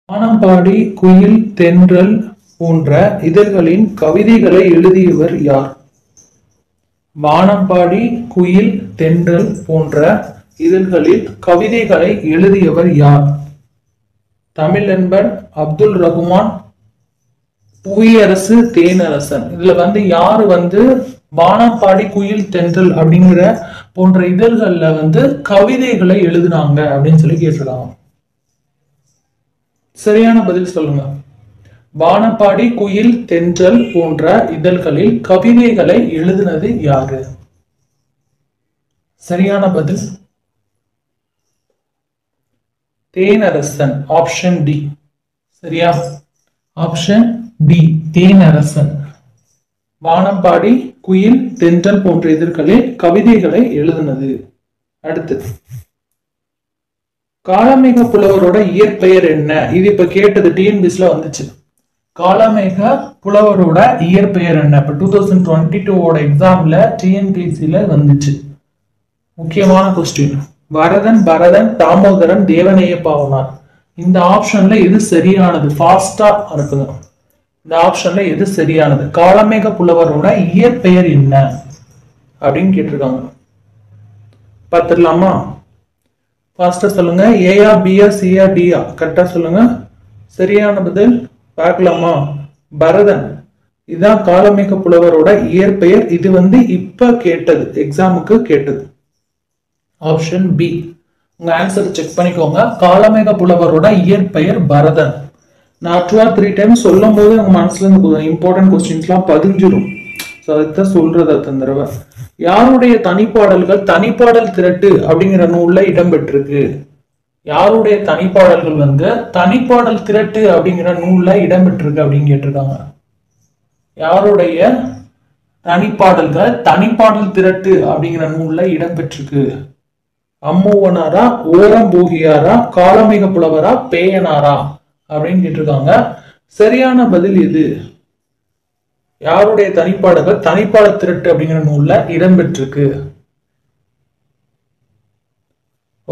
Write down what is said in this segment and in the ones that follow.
வானம்பாடி குயில் தென்றல் போன்ற இதழ்களின் கவிதைகளை எழுதியவர் யார்? வானம்பாடி குயில் தென்றல் போன்ற இதழ்களில் கவிதைகளை எழுதியவர் யார்? தமிழன்பன், அப்துல் ரகுமான், புவியரசு, தேனரசன். இதுல யாரு வானம்பாடி குயில் தென்றல் அப்படிங்கிற போன்ற இதழ்கள்ல கவிதைகளை எழுதினாங்க அப்படின்னு சொல்லி கேட்டிருக்காங்க. சரியான பதில் சொல்லுங்க. வானம்பாடி குயில் தென்றல் போன்ற இதழ்களில் கவிதைகளை எழுதினது யாரு? சரியான பதில் தேனரசன். Option D. சரியா? Option D, Thenarasan. வானம்பாடி குயில் தென்றல் போன்ற இதழ்களில் கவிதைகளை எழுதினது. அடுத்து, காளமேக புலவரோட இயற்பெயர் என்ன? இது இப்ப கேட்டது, டிஎன்பிஎஸ்ல வந்துச்சு. காளமேக புலவரோட இயற்பெயர் என்ன? இப்ப 2022 எக்ஸாம்ல டிஎன்பிஎஸ்சில வந்துச்சு. முக்கியமான கொஸ்டின். வரதன், பரதன், தாமோதரன், தேவநேய பாவனார். இந்த ஆப்ஷன்ல எது சரியானது? ஃபாஸ்டா இருக்குங்க. இந்த ஆப்ஷன்ல எது சரியானது? காளமேக புலவரோட இயற்பெயர் என்ன அப்படின்னு கேட்டிருக்காங்க. பார்த்துடலாமா? ஃபாஸ்டா சொல்லுங்க. ஏயா, பியா, சியா, டியா? கரெக்டா சொல்லுங்க. சரியான பதில் பார்க்கலாமா? பரதன். இதுதான் காளமேக புலவரோட இயற்பெயர். இது இப்ப கேட்டது, எக்ஸாமுக்கு கேட்டது. Option B. உங்க ஆன்சர் செக் பண்ணிக்கோங்க. காளமேக புலவரோட இயற்பெயர் பரதன். நான் 2 or 3 டைம்ஸ் சொல்லும் போது உங்க மனசுல இருந்து இம்பார்ட்டன்ட் கொஸ்டின்ஸ் எல்லாம் பதிஞ்சிடும். அதுதான் சொல்றது. தந்தரவ யாருடைய தனிப்பாடல்கள் தனிப்பாடல் திரட்டு அப்படிங்கிற நூல்ல இடம்பெற்றிருக்கு? யாருடைய தனிப்பாடல்கள் தனிப்பாடல் திரட்டு அப்படிங்கிற நூல்ல இடம்பெற்றிருக்கு அப்படின்னு கேட்டிருக்காங்க. யாருடைய தனிப்பாடல்கள் தனிப்பாடல் திரட்டு அப்படிங்கிற நூல்ல இடம்பெற்றிருக்கு? அம்மூவனாரா, ஓரம்போகியாரா, காளமேக புலவரா, பேயனாரா அப்படின்னு கேட்டிருக்காங்க. சரியான பதில் எது? யாருடைய தனிப்பாடல்கள் தனிப்பாடல் திரட்டு அப்படிங்கிற நூல்ல இடம்பெற்றிருக்கு?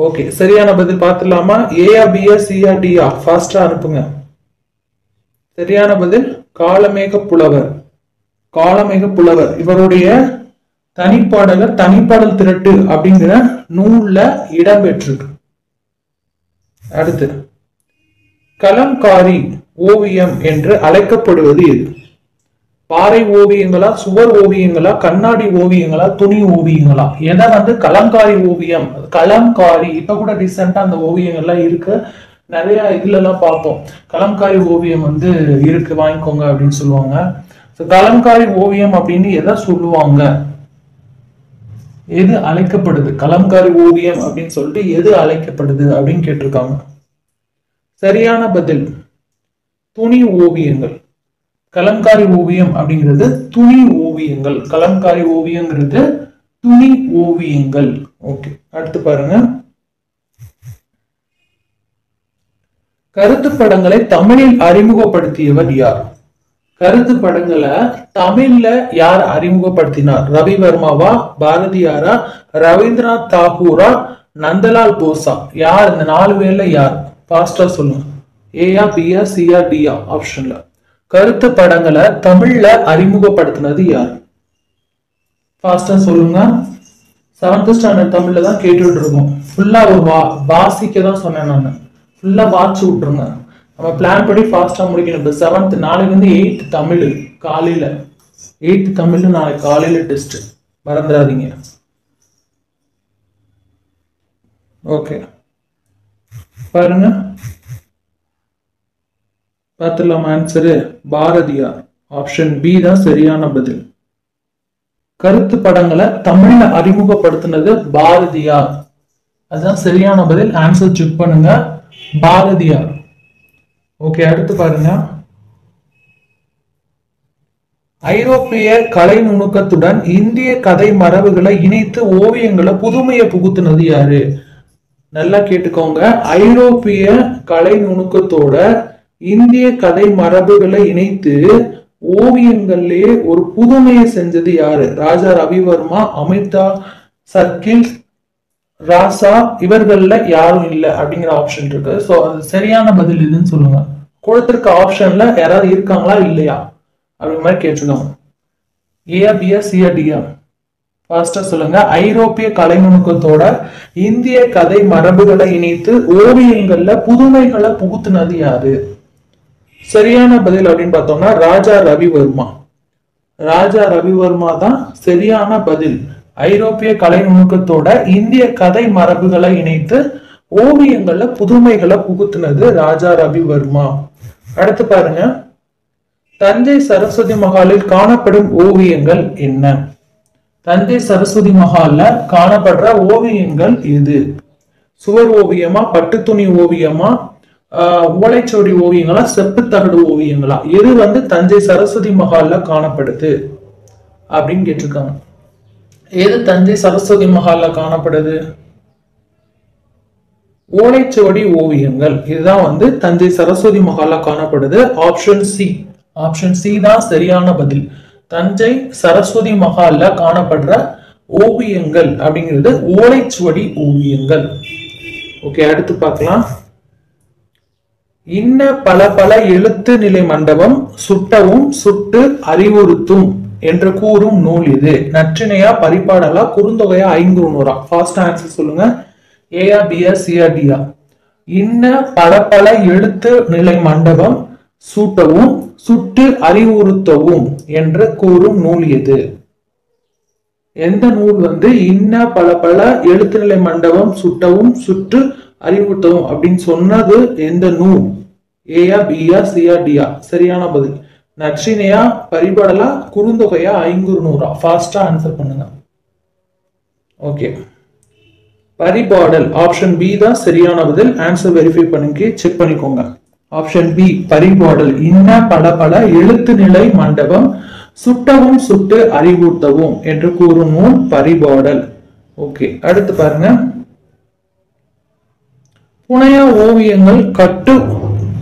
ஓகே, சரியான பதில் பார்த்துலாமா? ஏயா, பியா, சியா, டியா? ஃபாஸ்டா அனுப்புங்க. சரியான பதில் காளமேக புலவர். காளமேக புலவர் இவருடைய தனிப்பாடல்கள் தனிப்பாடல் திரட்டு அப்படிங்கிற நூல்ல இடம்பெற்றிருக்கு. அடுத்து, கலம்காரி ஓவியம் என்று அழைக்கப்படுவது எது? பாறை ஓவியங்களா, சுவர் ஓவியங்களா, கண்ணாடி ஓவியங்களா, துணி ஓவியங்களா? எதை கலம்காரி ஓவியம், கலம்காரி. இப்ப கூட ரீசெண்டா அந்த ஓவியங்கள்லாம் இருக்கு. நிறைய இதுல எல்லாம் பார்ப்போம். கலம்காரி ஓவியம் இருக்கு, வாங்கிக்கோங்க அப்படின்னு சொல்லுவாங்க. கலம்காரி ஓவியம் அப்படின்னு எதை சொல்லுவாங்க? எது அழைக்கப்படுது? கலம்காரி ஓவியம் அப்படின்னு சொல்லிட்டு எது அழைக்கப்படுது அப்படின்னு கேட்டிருக்காங்க. சரியான பதில் துணி ஓவியங்கள். கலம்காரி ஓவியம் அப்படிங்கிறது துணி ஓவியங்கள். கலம்காரி ஓவியங்கிறது துணி ஓவியங்கள். ஓகே, அடுத்து பாருங்க. கருத்து படங்களை தமிழில் அறிமுகப்படுத்தியவர் யார்? கருத்து படங்களை தமிழ்ல யார் அறிமுகப்படுத்தினார்? ரவிவர்மாவா, பாரதியாரா, ரவீந்திரநாத் தாகூரா, நந்தலால் போஸா? யார்? இந்த 4 பேர்ல யார்? ஃபாஸ்டா சொல்லுங்க. ஏயா, பியா, சியா, டியா? ஆப்ஷன்ல கருத்து படங்களை தமிழ்ல அறிமுகப்படுத்தினது யார்? ஃபாஸ்டா சொல்லுங்க. 7th ஸ்டாண்டர்ட் தமிழ்ல தான் கேட்டுட்டு இருக்கோம். ஃபுல்லா ஒரு வாசிக்க தான் சொன்னேன் நான். ஃபுல்லா வாட்சி விட்டுருங்க. நம்ம பிளான் படி ஃபாஸ்டா முடிக்கணும். இப்போ 7th, நாளைக்கு 8th தமிழ் காலையில. 8th தமிழ் நாளைக்கு காலையில டெஸ்ட், மறந்துடாதீங்க. ஓகே, பாருங்க. பார்த்துலாம் ஆன்சரு. பாரதியார். ஆப்ஷன் பி தான் சரியான பதில். கருத்து படங்களை தமிழ்ல அறிமுகப்படுத்தினது பாரதியார். அதுதான் சரியான பதில். ஆன்சர் செக் பண்ணுங்க. பாரதியார். ஓகே, அடுத்து பாருங்க. ஐரோப்பிய கலை நுணுக்கத்துடன் இந்திய கதை மரபுகளை இணைத்து ஓவியங்களை புதுமையை புகுத்தினது யாரு? நல்லா கேட்டுக்கோங்க. ஐரோப்பிய கலை நுணுக்கத்தோட இந்திய கதை மரபுகளை இணைத்து ஓவியங்கள்லயே ஒரு புதுமையை செஞ்சது யாரு? ராஜா ரவிவர்மா, அமிர்தா சர்க்கில், ராசா இவர்கள்ல யாரும் இல்லை அப்படிங்கிற ஆப்ஷன் இருக்கு. ஸோ அது சரியான பதில் இதுன்னு சொல்லுங்க. கொடுத்திருக்க ஆப்ஷன்ல யாராவது இருக்காங்களா இல்லையா அப்படிங்கிற மாதிரி கேட்டிருக்காங்க. ஏஆ பிஆ சிஆ டிஆ? ஃபாஸ்டா சொல்லுங்க. ஐரோப்பிய கலை நுணுக்கத்தோட இந்திய கதை மரபுகளை இணைத்து ஓவியங்கள்ல புதுமைகளை புகுத்துனது யாரு? சரியான பதில் அப்படின்னு பார்த்தோம்னா ராஜா ரவிவர்மா. ராஜா ரவிவர்மா தான் சரியான பதில். ஐரோப்பிய கலை நுணுக்கத்தோட இந்திய கதை மரபுகளை இணைத்து ஓவியங்கள்ல புதுமைகளை புகுத்துனது ராஜா ரவிவர்மா. அடுத்து பாருங்க, தஞ்சை சரஸ்வதி மஹாலில் காணப்படும் ஓவியங்கள் என்ன? தஞ்சை சரஸ்வதி மஹால்ல காணப்படுற ஓவியங்கள் எது? சுவர் ஓவியமா, பட்டு துணி ஓவியமா, ஓலைச்சுவடி ஓவியங்களா, செப்பு தகடு ஓவியங்களா? எது வந்து தஞ்சை சரஸ்வதி மஹால்ல காணப்படுது அப்படின்னு கேட்டிருக்காங்க. எது தஞ்சை சரஸ்வதி மஹால்ல காணப்படுது? ஓலைச்சுவடி ஓவியங்கள். இதுதான் வந்து தஞ்சை சரஸ்வதி மஹால்ல காணப்படுது. Option C. ஆப்ஷன் சி தான் சரியான பதில். தஞ்சை சரஸ்வதி மஹால்ல காணப்படுற ஓவியங்கள் அப்படிங்கிறது ஓலைச்சுவடி ஓவியங்கள். ஓகே, அடுத்து பார்க்கலாம். இன்ன பல பல எழுத்து நிலை மண்டபம் சுட்டவும் சுட்டு அறிவுறுத்தும் என்று கூறும் நூல் இது? நற்றிணையா, பரிபாடலா, குறுந்தொகையா, ஐங்குறுநூறா? ஃபாஸ்ட் ஆன்சர் சொல்லுங்க. ஏஆ பிஆ சிஆ டிஆ? இன்ன பல பல எழுத்து நிலை மண்டபம் சூட்டவும் சுட்டு அறிவுறுத்தவும் என்று கூறும் நூல் எது? எந்த நூல் வந்து இன்ன பல பல எழுத்து நிலை மண்டபம் சுட்டவும் சுட்டு அறிவுறுத்தவும் அப்படின்னு சொன்னது எந்த நூல்? ஏஆ பிஆ சிஆ டிஆ? சரியான பதில் நற்றிணையா, பரிபாடலா, குறுந்தொகையா, ஐங்குறுநூறா? ஃபாஸ்டா ஆன்சர் பண்ணுங்க. ஓகே, பரிபாடல். ஆப்ஷன் பி தான் சரியான பதில். ஆன்சர் வெரிஃபை பண்ணி செக் பண்ணிக்கோங்க. Option B Paripadal. இன்ன பல பல எழுத்து நிலை மண்டபம் சுட்டவும் சுட்டு அறிவுறுத்தவும் என்று கூறும் நூல் பரிபாடல். ஓகே, அடுத்து பாருங்க. புனையா ஓவியங்கள்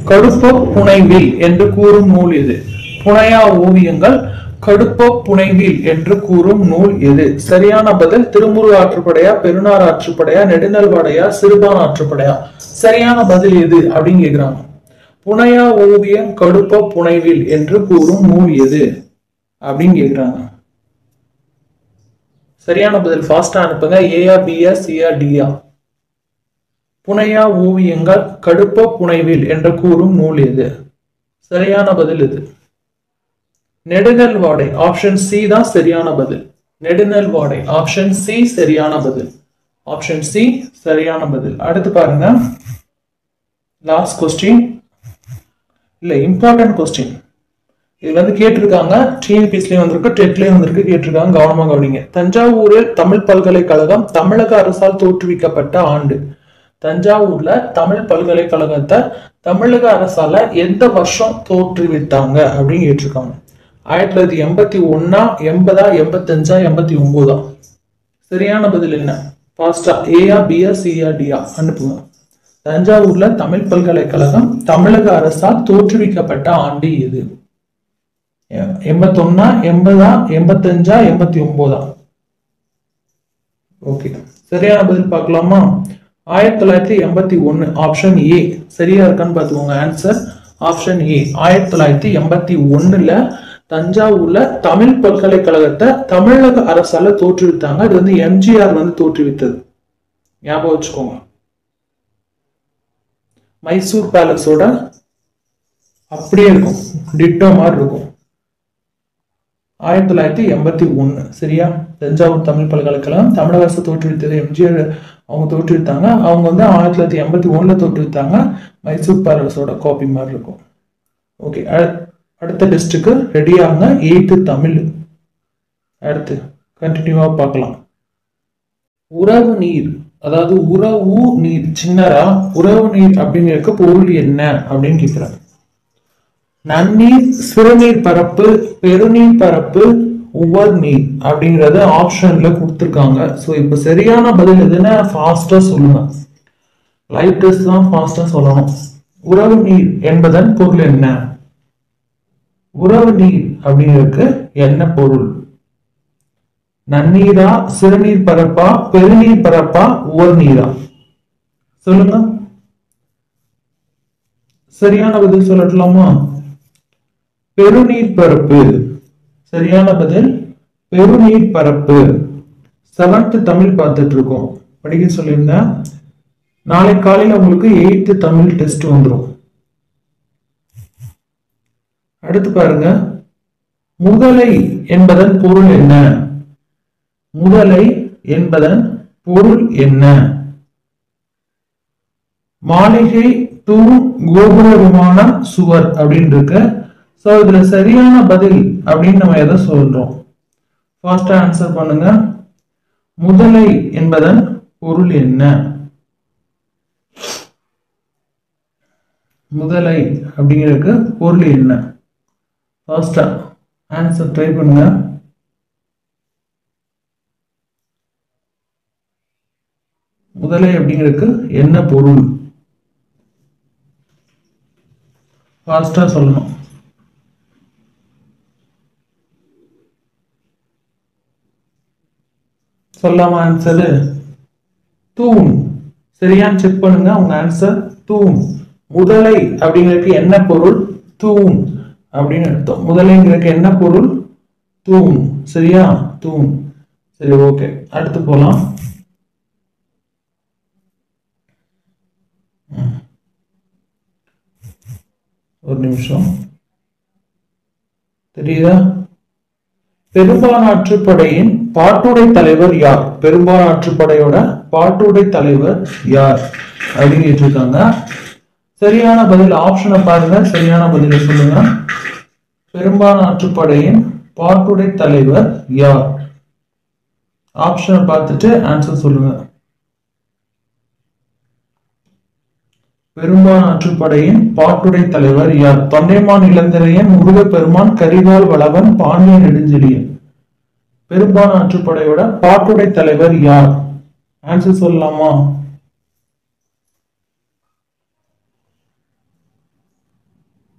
கடுப்ப புனைவில் என்று கூறும் நூல் எது? புனையா ஓவியங்கள் கடுப்ப புனைவில் என்று கூறும் நூல் எது? சரியான பதில் திருமுரு ஆற்றுப்படையா, பெருநார் ஆற்றுப்படையா, நெடுநல்வாடையா, சிறுபான் ஆற்றுப்படையா? சரியான பதில் எது அப்படின்னு கேக்குறாங்க. புனையா ஓவியம் கடுப்ப புனைவில் என்று கூறும் நூல் எது அப்படின்னு கேக்குறாங்க. சரியான பதில் ஃபாஸ்டா அனுப்புங்க. ஏஆ பிஆ சிஆ டிஆ? புனையா ஓவியங்கள் கடுப்ப புனைவில் என்று கூறும் நூல் எது? சரியான பதில் இது நெடுநல்வாடை. ஆப்ஷன் சி தான் சரியான பதில். நெடுநல்வாடை. ஆப்ஷன் சி சரியான பதில். ஆப்ஷன் சி சரியான பதில். அடுத்து பாருங்க, லாஸ்ட் கொஸ்டின், இல்ல இம்பார்ட்டன்ட் கொஸ்டின். இது வந்து கேட்டிருக்காங்க, டிஎன்பிஎஸ்லயும் வந்திருக்கு, டெட்லயும் வந்திருக்கு, கேட்டிருக்காங்க. கவனமாக கவனிங்க. தஞ்சாவூரில் தமிழ் பல்கலைக்கழகம் தமிழக அரசால் தோற்றுவிக்கப்பட்ட ஆண்டு? தஞ்சாவூர்ல தமிழ் பல்கலைக்கழகத்தை தமிழக அரசால எந்த வருஷம் தோற்றுவித்தாங்க அப்படின்னு கேட்டிருக்காங்க. 1981, 80, 85, 89? சரியான பதில் என்ன? ஃபாஸ்டா ஏஆ பிஆ சிஆ டிஆ? அனுப்புங்க. தஞ்சாவூர்ல தமிழ் பல்கலைக்கழகம் தமிழக அரசால் தோற்றுவிக்கப்பட்ட ஆண்டு எது? 81, 80, 85, 89? ஓகே, சரியான பதில் பார்க்கலாமா? 1981. ஆப்ஷன் ஏ சரியா இருக்கான்னு பார்த்துக்கோங்க. Answer option A. 1981ல தஞ்சாவூர்ல தமிழ் பல்கலைக்கழகத்தை தமிழக அரசால தோற்றுவித்தாங்க. இது வந்து எம்ஜிஆர் வந்து தோற்றுவித்தது. ஞாபகம் வச்சுக்கோங்க. மைசூர் பேலஸோட அப்படியே இருக்கும், டிட்டோ மாதிரி இருக்கும். 1981 சரியா? தஞ்சாவூர் தமிழ் பல்கலைக்கழகம் தமிழக அரசு தோற்றுவித்தது. எம்ஜிஆர் அவங்க தோற்றுவித்தாங்க. அவங்க வந்து 1981 தோற்றுவித்தாங்க. மைசூர் பேலஸோட காப்பி மாதிரி இருக்கும். ஓகே, அடுத்த டெஸ்ட்டுக்கு ரெடி ஆகுங்க. 8th தமிழ். அடுத்து கண்டினியூவா பார்க்கலாம். உறவு நீர், அதாவது உறவு நீர் சின்னரா, உறவு நீர் அப்படிங்கிறதுக்கு பொருள் என்ன அப்படின்னு கேட்கிறாங்க. நன்னீர், சிறுநீர் பரப்பு, பெருநீர் பரப்பு, உவர் நீர் அப்படிங்கறது ஆப்ஷன்ல கொடுத்துருக்காங்க. ஸோ இப்போ சரியான பதில் எதுன்னா ஃபாஸ்டா சொல்லுங்க. லைவ் டெஸ்ட் தான் ஃபாஸ்டா சொல்லணும். உறவு நீர் என்பதன் பொருள் என்ன? உறவு நீர் அப்படிங்கிறதுக்கு என்ன பொருள்? நன்னீரா, சிறுநீர் பரப்பா, பெருநீர் பரப்பா, உவர்நீரா? சொல்லுங்க. சரியான பதில் சொல்லலாமா? பெருநீர் பரப்பு. சரியான பதில் பெருநீர் பரப்பு. 7th தமிழ் பார்த்துட்டு இருக்கோம், படிக்க சொல்லியிருந்தேன். நாளை காலையில் உங்களுக்கு 8th தமிழ் டெஸ்ட் வந்துடும். அடுத்து பாருங்க, முதலை என்பதன் பொருள் என்ன? முதலை என்பதன் பொருள் என்ன? மாளிகை, தூண், கோபுர, விமானம், சுவர் அப்படின்னு இருக்கு. சோ இதுல சரியான பதில் அப்படின்னு நம்ம எதை சொல்றோம்? ஃபாஸ்டா ஆன்சர் பண்ணுங்க. முதலை என்பதன் பொருள் என்ன? முதலை அப்படிங்கிறதுக்கு பொருள் என்ன? ஃபாஸ்டா ஆன்சர் ட்ரை பண்ணுங்க. முதலை அப்படிங்கிறதுக்கு என்ன பொருள்? ஃபாஸ்டா சொல்லணும். சொல்லாம ஆன்சரு தூண். சரியான்னு செக் பண்ணுங்க உங்க ஆன்சர் தூண். முதலை அப்படிங்கிறதுக்கு என்ன பொருள்? தூண் அப்படின்னு அர்த்தம். முதலைங்கிறதுக்கு என்ன பொருள்? தூண். சரியா? தூண். சரி, ஓகே, அடுத்து போலாம். ஒரு நிமிஷம், தெரியுதா? பெரும்பாலாற்றுப்படையின் பாட்டுடை தலைவர் யார்? பெரும்பாலாற்றுப்படையோட பாட்டுடை தலைவர் யார் அப்படின்னு கேட்டிருக்காங்க. சரியான பதில் ஆப்ஷனை பாருங்க, சரியான பதிலை சொல்லுங்க. பெரும்பாலாற்றுப்படையின் பாட்டுடை தலைவர் யார்? ஆப்ஷனை பார்த்துட்டு ஆன்சர் சொல்லுங்க. பெரும்பாலாற்றுப்படையின் பாட்டுடை தலைவர் யார்? தொண்டைமான் இளந்திரையன், முருகப்பெருமான், கரிகால் வளவன், பாண்டிய நெடுஞ்செழியன். பெரும்பாலாற்றுப்படையோட பாட்டுடை தலைவர் யார்? ஆன்சர் சொல்லலாமா?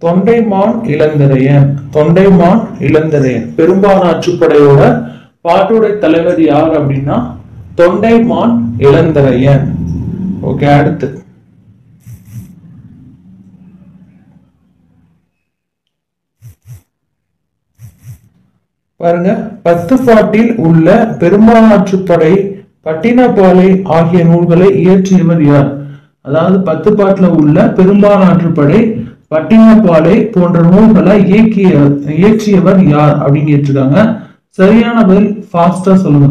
தொண்டைமான் இளந்திரையன். தொண்டைமான் இளந்திரையன். பெரும்பாலாற்றுப்படையோட பாட்டுடை தலைவர் யார் அப்படின்னா தொண்டைமான் இளந்திரையன். ஓகே, அடுத்து பாருங்க. 10 பாட்டில் உள்ள பெரும்பாலாற்றுப்படை, பட்டினப்பாலை ஆகிய நூல்களை இயற்றியவர் யார்? அதாவது 10 பாட்டுல உள்ள பெரும்பாலாற்றுப்படை, பட்டினப்பாலை போன்ற நூல்களை இயற்றியவர் யார் அப்படின்னு கேட்டிருக்காங்க. சரியான பதில் ஃபாஸ்டா சொல்லுங்க.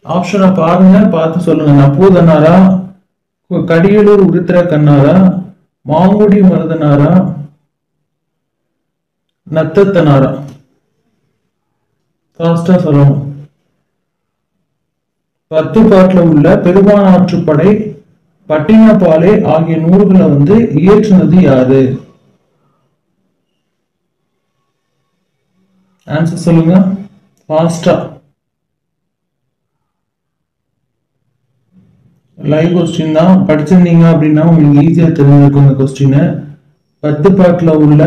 ஆப்ஷனை பாருங்க, பார்த்து சொல்லுங்க. நப்பூதனாரா, கடியலூர் உருத்திர கண்ணாரா, மாங்குடி மருதனாரா, நத்தத்தனாரா? ஃபாஸ்டா சொல்லணும். 10 பாட்டுல உள்ள பெரும்பாலாற்றுப்படை, பட்டினப்பாலை ஆகிய நூல்களை இயற்றினது யாரு? ஆன்சர் சொல்லுங்க ஃபாஸ்டா. லைவ் கொஸ்டின் தான், படிச்சிருந்தீங்க அப்படின்னா உங்களுக்கு ஈஸியா தெரிஞ்சிருக்கும் இந்த கொஸ்டின். 10 பாட்டுல உள்ள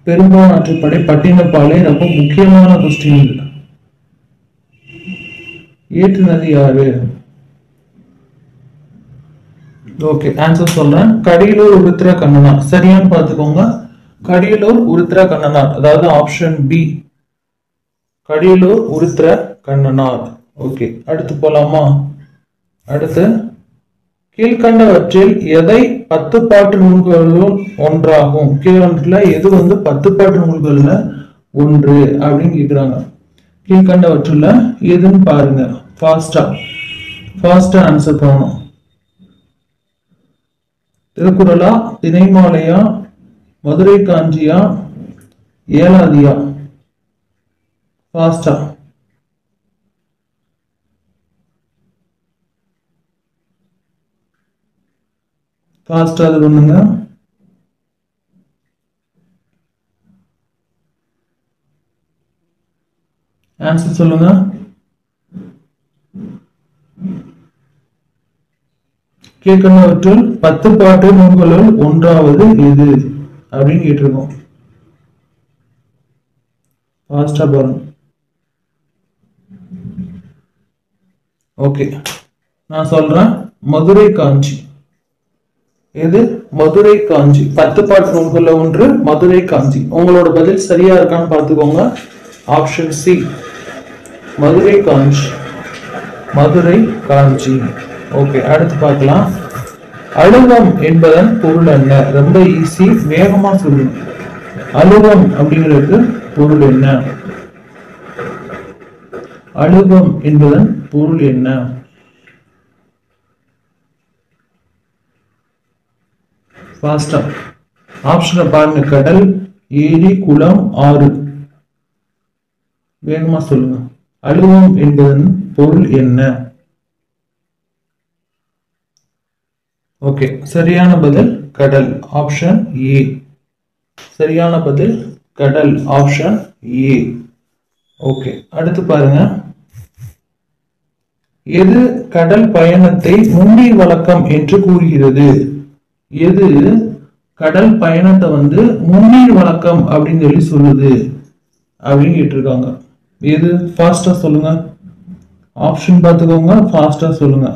பெரும்பாலாற்றுப்படை, பட்டினப்பாலை ரொம்ப முக்கியமான கொஸ்டின். ஏற்றுனது யாரு? ஓகே, ஆன்சர் சொல்றேன். கடியலூர் உருத்திர கண்ணனார். சரியான்னு பாத்துக்கோங்க. கடியலூர் உருத்திர கண்ணனார், அதாவது ஆப்ஷன் பி, கடியலூர் உருத்திர கண்ணனார். ஓகே, அடுத்து போலாமா? அடுத்து, கீழ்கண்டவற்றில் எதை 10 பாட்டு நூல்களும் ஒன்றாகும்? கீழ்கண்டத்துல எது 10 பாட்டு நூல்கள்ல ஒன்று அப்படின்னு கேக்குறாங்க. கீழ்கண்டவற்றுல எதுன்னு பாருங்க. ஃபாஸ்டா ஆன்சர் பண்ணணும். திருக்குறளா, திணைமாலையா, மதுரை காஞ்சியா, ஏலாதியா? ஃபாஸ்டா. அது பண்ணுங்க. ஆன்சர் சொல்லுங்க. கீழ்கண்டவற்றுள் 10 பாட்டு நூல்களுள் ஒன்றாவது எது அப்படின்னு கேட்டிருக்கோம். ஃபாஸ்டா பாருங்க. ஓகே, நான் சொல்றேன். மதுரை காஞ்சி. எது? மதுரை காஞ்சி. 10 பாட்டு நூல்கள்ல ஒன்று மதுரை காஞ்சி. உங்களோட பதில் சரியா இருக்கான்னு பார்த்துக்கோங்க. ஆப்ஷன் சி, மதுரை காஞ்சி. மதுரை காஞ்சி. ஓகே, அடுத்து பார்க்கலாம். அழுவம் என்பதன் பொருள் என்ன? ரொம்ப ஈஸி, வேகமா சொல்லுங்க. அழுவம் அப்படிங்கிறது பொருள் என்ன? அழுவம் என்பதன் பொருள் என்ன? ஃபாஸ்டா ஆப்ஷனை பாருங்க. கடல், ஏரி, குளம், ஆறு. வேகமா சொல்லுங்க. அழுவம் என்பதன் பொருள் என்ன? ஓகே, சரியான பதில் கடல். Option A. சரியான பதில் கடல். Option A. ஓகே, அடுத்து பாருங்க. எது கடல் பயணத்தை முன்னீர் வழக்கம் என்று கூறுகிறது? எது கடல் பயணத்தை முன்னீர் வழக்கம் அப்படின்னு சொல்லி சொல்லுது அப்படின்னு கேட்டிருக்காங்க. எது? ஃபாஸ்டா சொல்லுங்க. ஆப்ஷன் பார்த்துக்கோங்க, ஃபாஸ்டா சொல்லுங்க.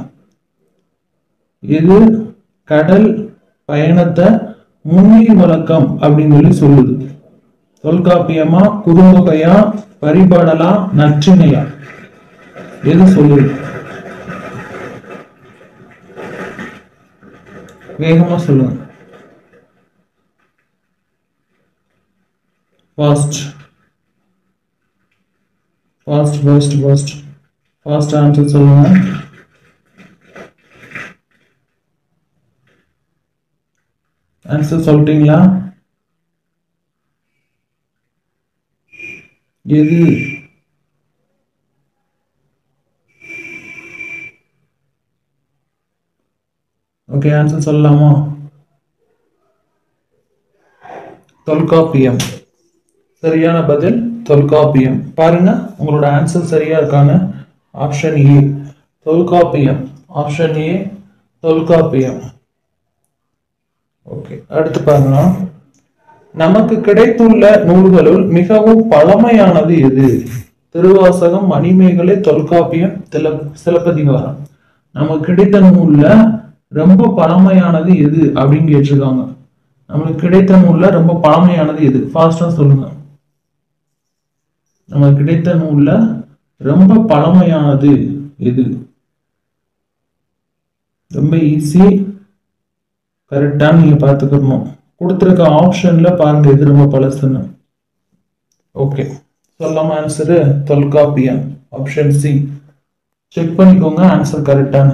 எது கடல் பயணத்தை முன்னீர் வழக்கம் அப்படின்னு சொல்லி சொல்லுது? தொல்காப்பியமா, குறுந்தொகையா, பரிபாடலா, நற்றிணையா? எது சொல்லுது? வேகமா சொல்லுங்க. Fast fast fast fast fast answer சொல்லுங்க. ஆன்சர் சொல்லிட்டீங்களா? எது? ஓகே, ஆன்சர் சொல்லலாமா? தொல்காப்பியம். சரியான பதில் தொல்காப்பியம். பாருங்க உங்களோட ஆன்சர் சரியா இருக்கான்னு. Option A Tolkappiyam. Option A Tolkappiyam. Okay, அடுத்து பாருங்க. நமக்கு கிடைத்துள்ள நூல்களுள் மிகவும் பழமையானது எது? திருவாசகம், மணிமேகலை, தொல்காப்பியம், சிலப்பதிகாரம். நமக்கு கிடைத்த நூல்ல ரொம்ப பழமையானது எது அப்படின்னு கேட்டிருக்காங்க. நமக்கு கிடைத்த நூல்ல ரொம்ப பழமையானது எது? ஃபாஸ்டா சொல்லுங்க. நமக்கு கிடைத்த நூல்ல ரொம்ப பழமையானது எது? ரொம்ப ஈஸி, கரெக்டா நீங்க பார்த்துக்கணும். கொடுத்துருக்க ஆப்ஷன்ல பாருங்க எது ரொம்ப பழசுன்னு. ஓகே, சொல்லாம answer Tolkappiyam. Option C. Check பண்ணிக்கோங்க ஆன்சர் கரெக்டான.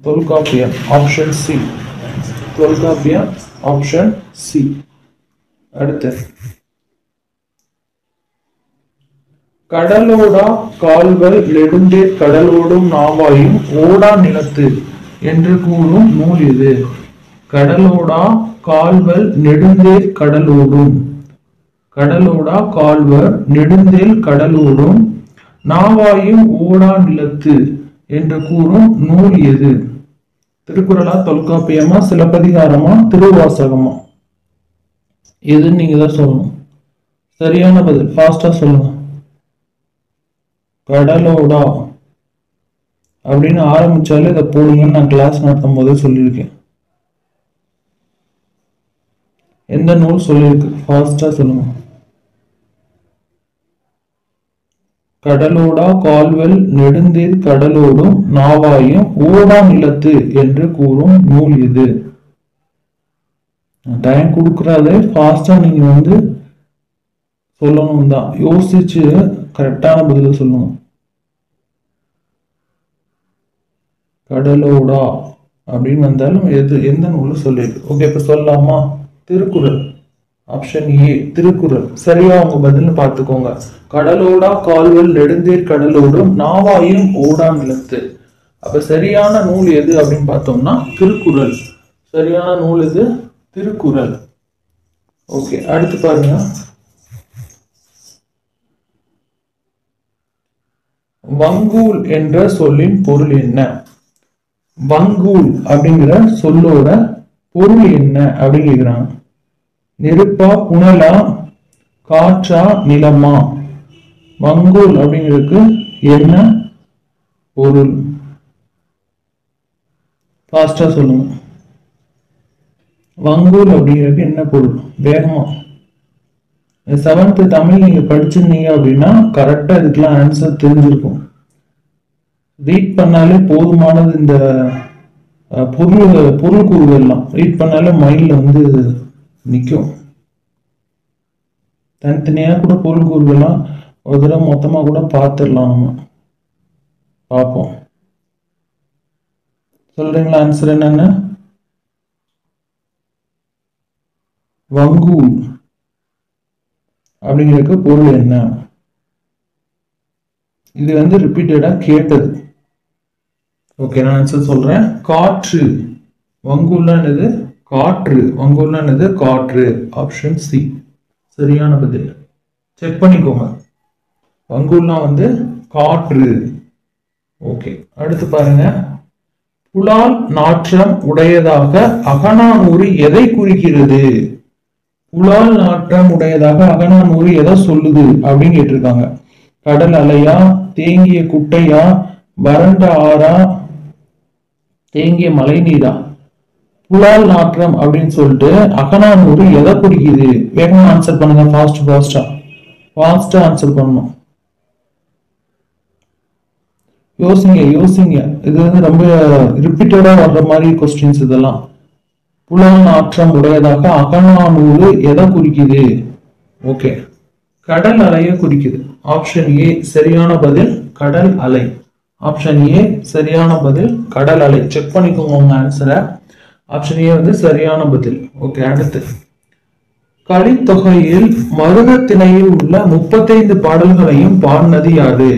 Tolkappiyam. Option C. Tolkappiyam. Option C. அடுத்து, கடலோடா கால்கள் நெடுந்தேர் கடலோடும் நாவாயும் ஓடா நிலத்து என்று கூறும் நூல் இது? கடலோடா கால்வல் நெடுந்தேர் கடலோடும். கடலோடா கால்வர் நெடுந்தேல் கடலோடும் நாவாயும் ஓடா நிலத்து என்று கூறும் நூல் எது? திருக்குறளா, தொல்காப்பியமா, சிலப்பதிகாரமா, திருவாசகமா? எதுன்னு நீங்க தான் சொல்லணும். சரியான பதில் ஃபாஸ்டா சொல்லுங்க. கடலோடா அப்படின்னு ஆரம்பிச்சாலே இதை போடுங்கன்னு நான் கிளாஸ் நடத்தும் போதே சொல்லியிருக்கேன். எந்த நூல் சொல்லியிருக்கு? ஃபாஸ்டா சொல்லுங்க. கடலோடா கால்வெல் நெடுந்தேர் கடலோடும் நாவாயும் ஓடா நிலத்து என்று கூறும் நூல் இது? டைம் கொடுக்கறாதே, ஃபாஸ்டா நீங்க சொல்லணும் தான். யோசிச்சு கரெக்டான பதில சொல்லுங்க. கடலோடா அப்படின்னு வந்தாலும் எந்த நூல் சொல்லியிருக்கு? ஓகே, இப்ப சொல்லலாமா? திருக்குறள். Option A Thirukkural. சரியா உங்க பதில்னு பார்த்துக்கோங்க. கடலோடா கால்வெல் நெடுந்தேர் கடலோடும் நாவாயும் ஓடா நிலத்து. அப்ப சரியான நூல் எது அப்படின்னு பார்த்தோம்னா திருக்குறள். சரியான நூல் எது? திருக்குறள். ஓகே, அடுத்து பாருங்க. வங்கூல் என்ற சொல்லின் பொருள் என்ன? வங்கூல் அப்படிங்கிற சொல்லோட பொருள் என்ன அப்படின்னு கேக்குறாங்க. நெருப்பா, புனலா, காற்றா, நிலமா? வங்கூல் அப்படிங்கிறதுக்கு என்ன பொருள்? ஃபாஸ்டா சொல்லுங்க. வங்கூல் அப்படிங்கிறதுக்கு என்ன பொருள்? வேகமா. 7th தமிழ் நீங்க படிச்சிருந்தீங்க அப்படின்னா கரெக்டா இதுக்கெல்லாம் ஆன்சர் தெரிஞ்சிருக்கும். ரீட் பண்ணாலே போதுமானது. இந்த பொருள் கூறுகள்லாம் ரீட் பண்ணாலே மைண்ட்ல வந்து நிற்கும். தனித்தனியா கூட பொருள் கூறுகள்லாம் ஒரு தடவை மொத்தமா கூட பார்த்துடலாம். நம்ம பார்ப்போம். சொல்றீங்களா ஆன்சர் என்னன்னு? வங்கூல் அப்படிங்கிறதுக்கு பொருள் என்ன? இது வந்து ரிப்பீட்டடா கேட்டது. ஓகே, நான் ஆன்சர் சொல்றேன். காற்று. வங்கூல்னா என்னது? காற்று. வங்கூல்னா என்னது? காற்று. ஆப்ஷன் சி சரியான பதில். செக் பண்ணிக்கோங்க. வங்கூல்னா வந்து காற்று. ஓகே, அடுத்து பாருங்க. புலால் நாற்றம் உடையதாக அகநானூறு எதை குறிக்கிறது? புலால் நாற்றம் உடையதாக அகநானூறு எதை சொல்லுது அப்படின்னு கேட்டிருக்காங்க. கடல் அலையா, தேங்கிய குட்டையா, வறண்ட ஆறா, தேங்கிய மழை நீரா? புலால் நாற்றம் அப்படின்னு சொல்லிட்டு அகநானூறு எதை குறிக்குது? வேகமா ஆன்சர் பண்ணுங்க. ஃபாஸ்டா ஆன்சர் பண்ணணும். யோசிங்க. இது வந்து ரொம்ப ரிப்பீட்டடா வர்ற மாதிரி கொஸ்டின்ஸ் இதெல்லாம். புலால் நாற்றம் உடையதாக அகநானூறு எதை குறிக்குது? ஓகே, கடல் அலையை குறிக்குது. ஆப்ஷன் ஏ சரியான பதில், கடல் அலை. ஆப்ஷன் ஏ சரியான பதில், கடல் அலை. செக் பண்ணிக்கோங்க உங்க ஆன்சரை. ஆப்ஷன் ஏ வந்து சரியான பதில். ஓகே, அடுத்து கலித்தொகையில் மருதத்திணையில் உள்ள 35 பாடல்களையும் பாடினது யாரு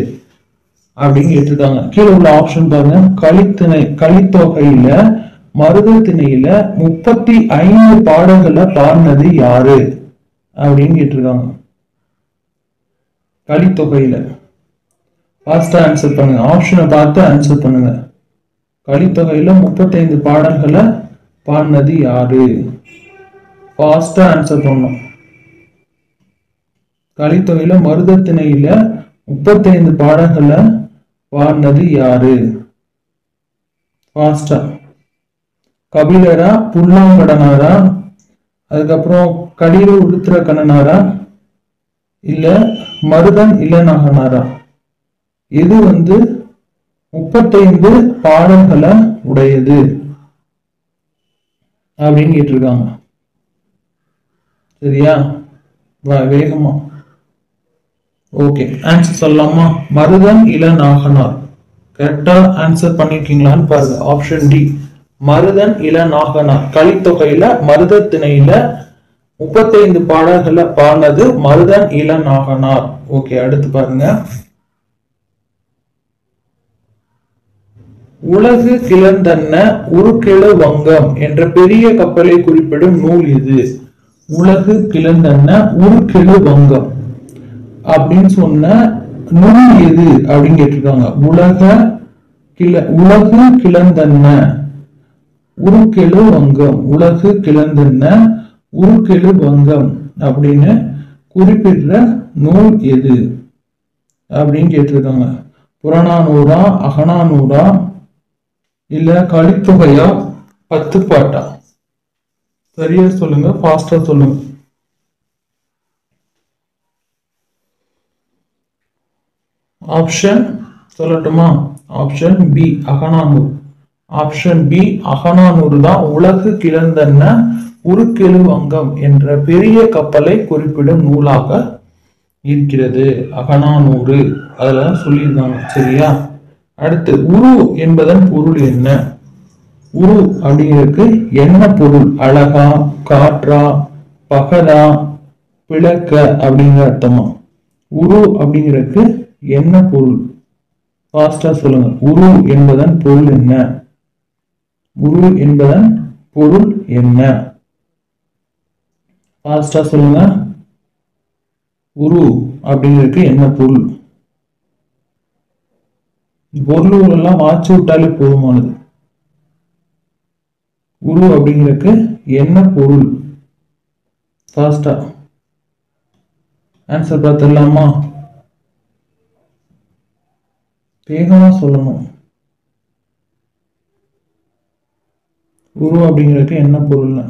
அப்படின்னு கேட்டிருக்காங்க. கீழே உள்ள ஆப்ஷன் பாருங்க. கலித்தொகையில மருதத்திணையில 35 பாடல்களை பாடினது யாரு அப்படின்னு கேட்டிருக்காங்க. கலித்தொகையில ஃபாஸ்டா ஆன்சர் பண்ணுங்க. ஆப்ஷனை பார்த்து ஆன்சர் பண்ணுங்க. கலித்தொகையில 35 பாடல்களை பாடினது யாரு? ஃபாஸ்டா ஆன்சர் பண்ணணும். கலித்தொகையில மருதத்திணையில 35 பாடல்களை பாடினது யாரு? ஃபாஸ்டா. கபிலரா, புல்லாங்கடனாரா, அதுக்கப்புறம் கடிர உருத்திர கண்ணனாரா, இல்ல மருதன் இளநகனாரா? இது வந்து 35 பாடல்களை உடையது அப்படின்னு கேட்டிருக்காங்க. சரியா? வேகமா. ஓகே, ஆன்சர் சொல்லலாமா? மருதன் இளநாகனார். கரெக்டா ஆன்சர் பண்ணிருக்கீங்களான்னு பாருங்க. Option D Maruthan Ilanaganar. கலித்தொகையில மருதத்திணையில 35 பாடல்களை பாடினது மருதன் இளநாகனார். ஓகே, அடுத்து பாருங்க. உலகு கிளர்ந்தன்ன உருக்கெழு வங்கம் என்ற பெரிய கப்பலை குறிப்பிடும் நூல் இது? உலகு கிளர்ந்தன்ன உருக்கெழு வங்கம் அப்படின்னு சொன்ன நூல் எது அப்படின்னு கேட்டிருக்காங்க. உலகு கிளர்ந்தன்ன உருக்கெழு வங்கம். உலகு கிளர்ந்தன்ன உருக்கெழு வங்கம் அப்படின்னு குறிப்பிடுற நூல் எது அப்படின்னு கேட்டிருக்காங்க. புறநானூறா, அகநானூறா, இல்ல கலித்தொகையா, 10 பாட்டா? சரியா சொல்லுங்க. ஃபாஸ்டா சொல்லுங்க. ஆப்ஷன் சொல்லட்டுமா? Option B Akananuru. Option B Akananuru தான் உலகு கிளர்ந்தன்ன உருக்கெழு வங்கம் என்ற பெரிய கப்பலை குறிப்பிடும் நூலாக இருக்கிறது. அகநானூறு அதெல்லாம் சொல்லியிருக்காங்க. சரியா? அடுத்து உரு என்பதன் பொருள் என்ன? உரு அப்படிங்கிறதுக்கு என்ன பொருள்? அழகா, காற்றா, பகதா, பிளக்க அப்படிங்கிற அர்த்தமா? உரு அப்படிங்கிறதுக்கு என்ன பொருள்? ஃபாஸ்டா சொல்லுங்க. உரு என்பதன் பொருள் என்ன? உரு என்பதன் பொருள் என்ன? ஃபாஸ்டா சொல்லுங்க. உரு அப்படிங்கிறதுக்கு என்ன பொருள்? பொருள் எல்லாம் வாட்சி விட்டாலே போதுமானது. உரு அப்படிங்கிறதுக்கு என்ன பொருள்? ஃபாஸ்டா ஆன்சர் பார்த்துடலாமா? வேகமா சொல்லணும். குரு அப்படிங்கிறதுக்கு என்ன பொருள்னு?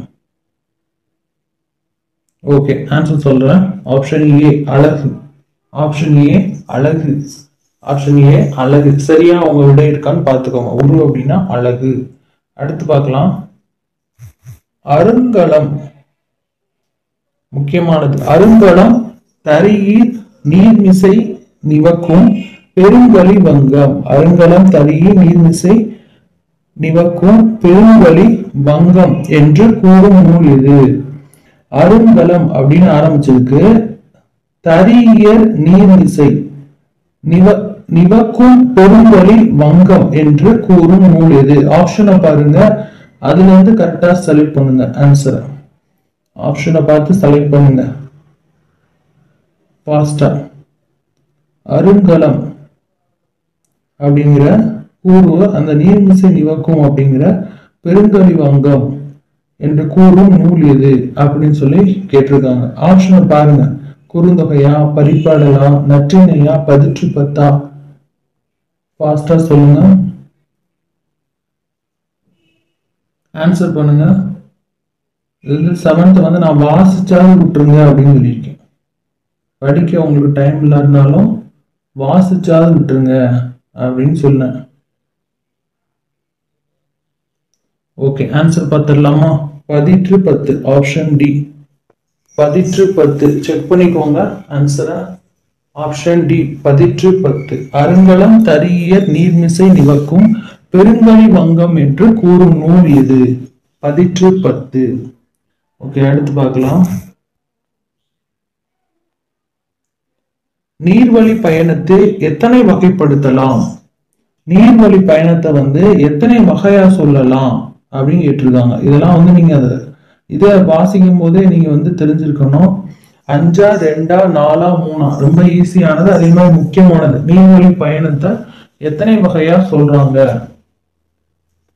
ஓகே, ஆன்சர் சொல்றேன். ஆப்ஷன் ஏ அழகு. ஆப்ஷன் ஏ அழகு. ஆப்ஷன் ஏ அழகு. சரியா உங்க விட இருக்கான்னு பார்த்துக்கோங்க. உரு அப்படின்னா அழகு. அடுத்து பார்க்கலாம். அருங்கலம் முக்கியமானது. அருங்கலம் தரியிர் நீர்மிசை நிவக்கும் பெருங்கலி வங்கம். அருங்கலம் தரியிர் நீர்மிசை நிவக்கும் பெருங்கலி வங்கம் என்று கூறும் நூல் எது? அருங்கலம் அப்படின்னு ஆரம்பிச்சிருக்கு. தரியர் நீர்மிசை நிவக்கும் பெருங்கலி வங்கம் என்று கூறும் நூல் எது? ஆப்ஷனை பாருங்க, அதுல இருந்து கரெக்டா செலக்ட் பண்ணுங்க ஆன்சர். ஆப்ஷனை பார்த்து செலக்ட் பண்ணுங்க ஃபாஸ்டா. அருங்கலம் அப்படிங்கிற கூறு அந்த நீர்மிசை நிவக்கும் அப்படிங்கிற பெருங்கலி வங்கம் என்று கூறும் நூல் எது அப்படின்னு சொல்லி கேட்டிருக்காங்க. ஆப்ஷனை பாருங்க. குறுந்தொகையா, பரிபாடலா, நற்றிணையா, பதிற்று பத்தா? ஃபாஸ்டா சொல்லுங்க, ஆன்சர் பண்ணுங்க. இது 7th வந்து நான் வாசிச்சாலும் விட்டுருங்க அப்படின்னு சொல்லியிருக்கேன். படிக்க உங்களுக்கு டைம் இல்லாட்டினாலும் வாசிச்சாலும் விட்டுருங்க அப்படின்னு சொன்னேன். ஓகே, ஆன்சர் பார்த்துடலாமா? பதிற்று பத்து. ஆப்ஷன் டி பதிற்று பத்து. செக் பண்ணிக்கோங்க ஆன்சரை. ஆப்ஷன் டி பதிற்று பத்து. அருங்கலம் தரியர் நீர்மிசை நிவக்கும் பெருங்கலி வங்கம் என்று கூறும் நூல் எது? பதிற்று பத்து. ஓகே, அடுத்து பார்க்கலாம். நீர்வழி பயணத்தை எத்தனை வகைப்படுத்தலாம்? நீர்வழி பயணத்தை வந்து எத்தனை வகையா சொல்லலாம் அப்படின்னு கேட்டிருக்காங்க. இதெல்லாம் வந்து நீங்க இதை வாசிக்கும் போதே நீங்க வந்து தெரிஞ்சிருக்கணும். 5, 2, 4, 3 ரொம்ப ஈஸியானது, அதே மாதிரி முக்கியமானது. நீர்வழி பயணத்தை எத்தனை வகையா சொல்றாங்க?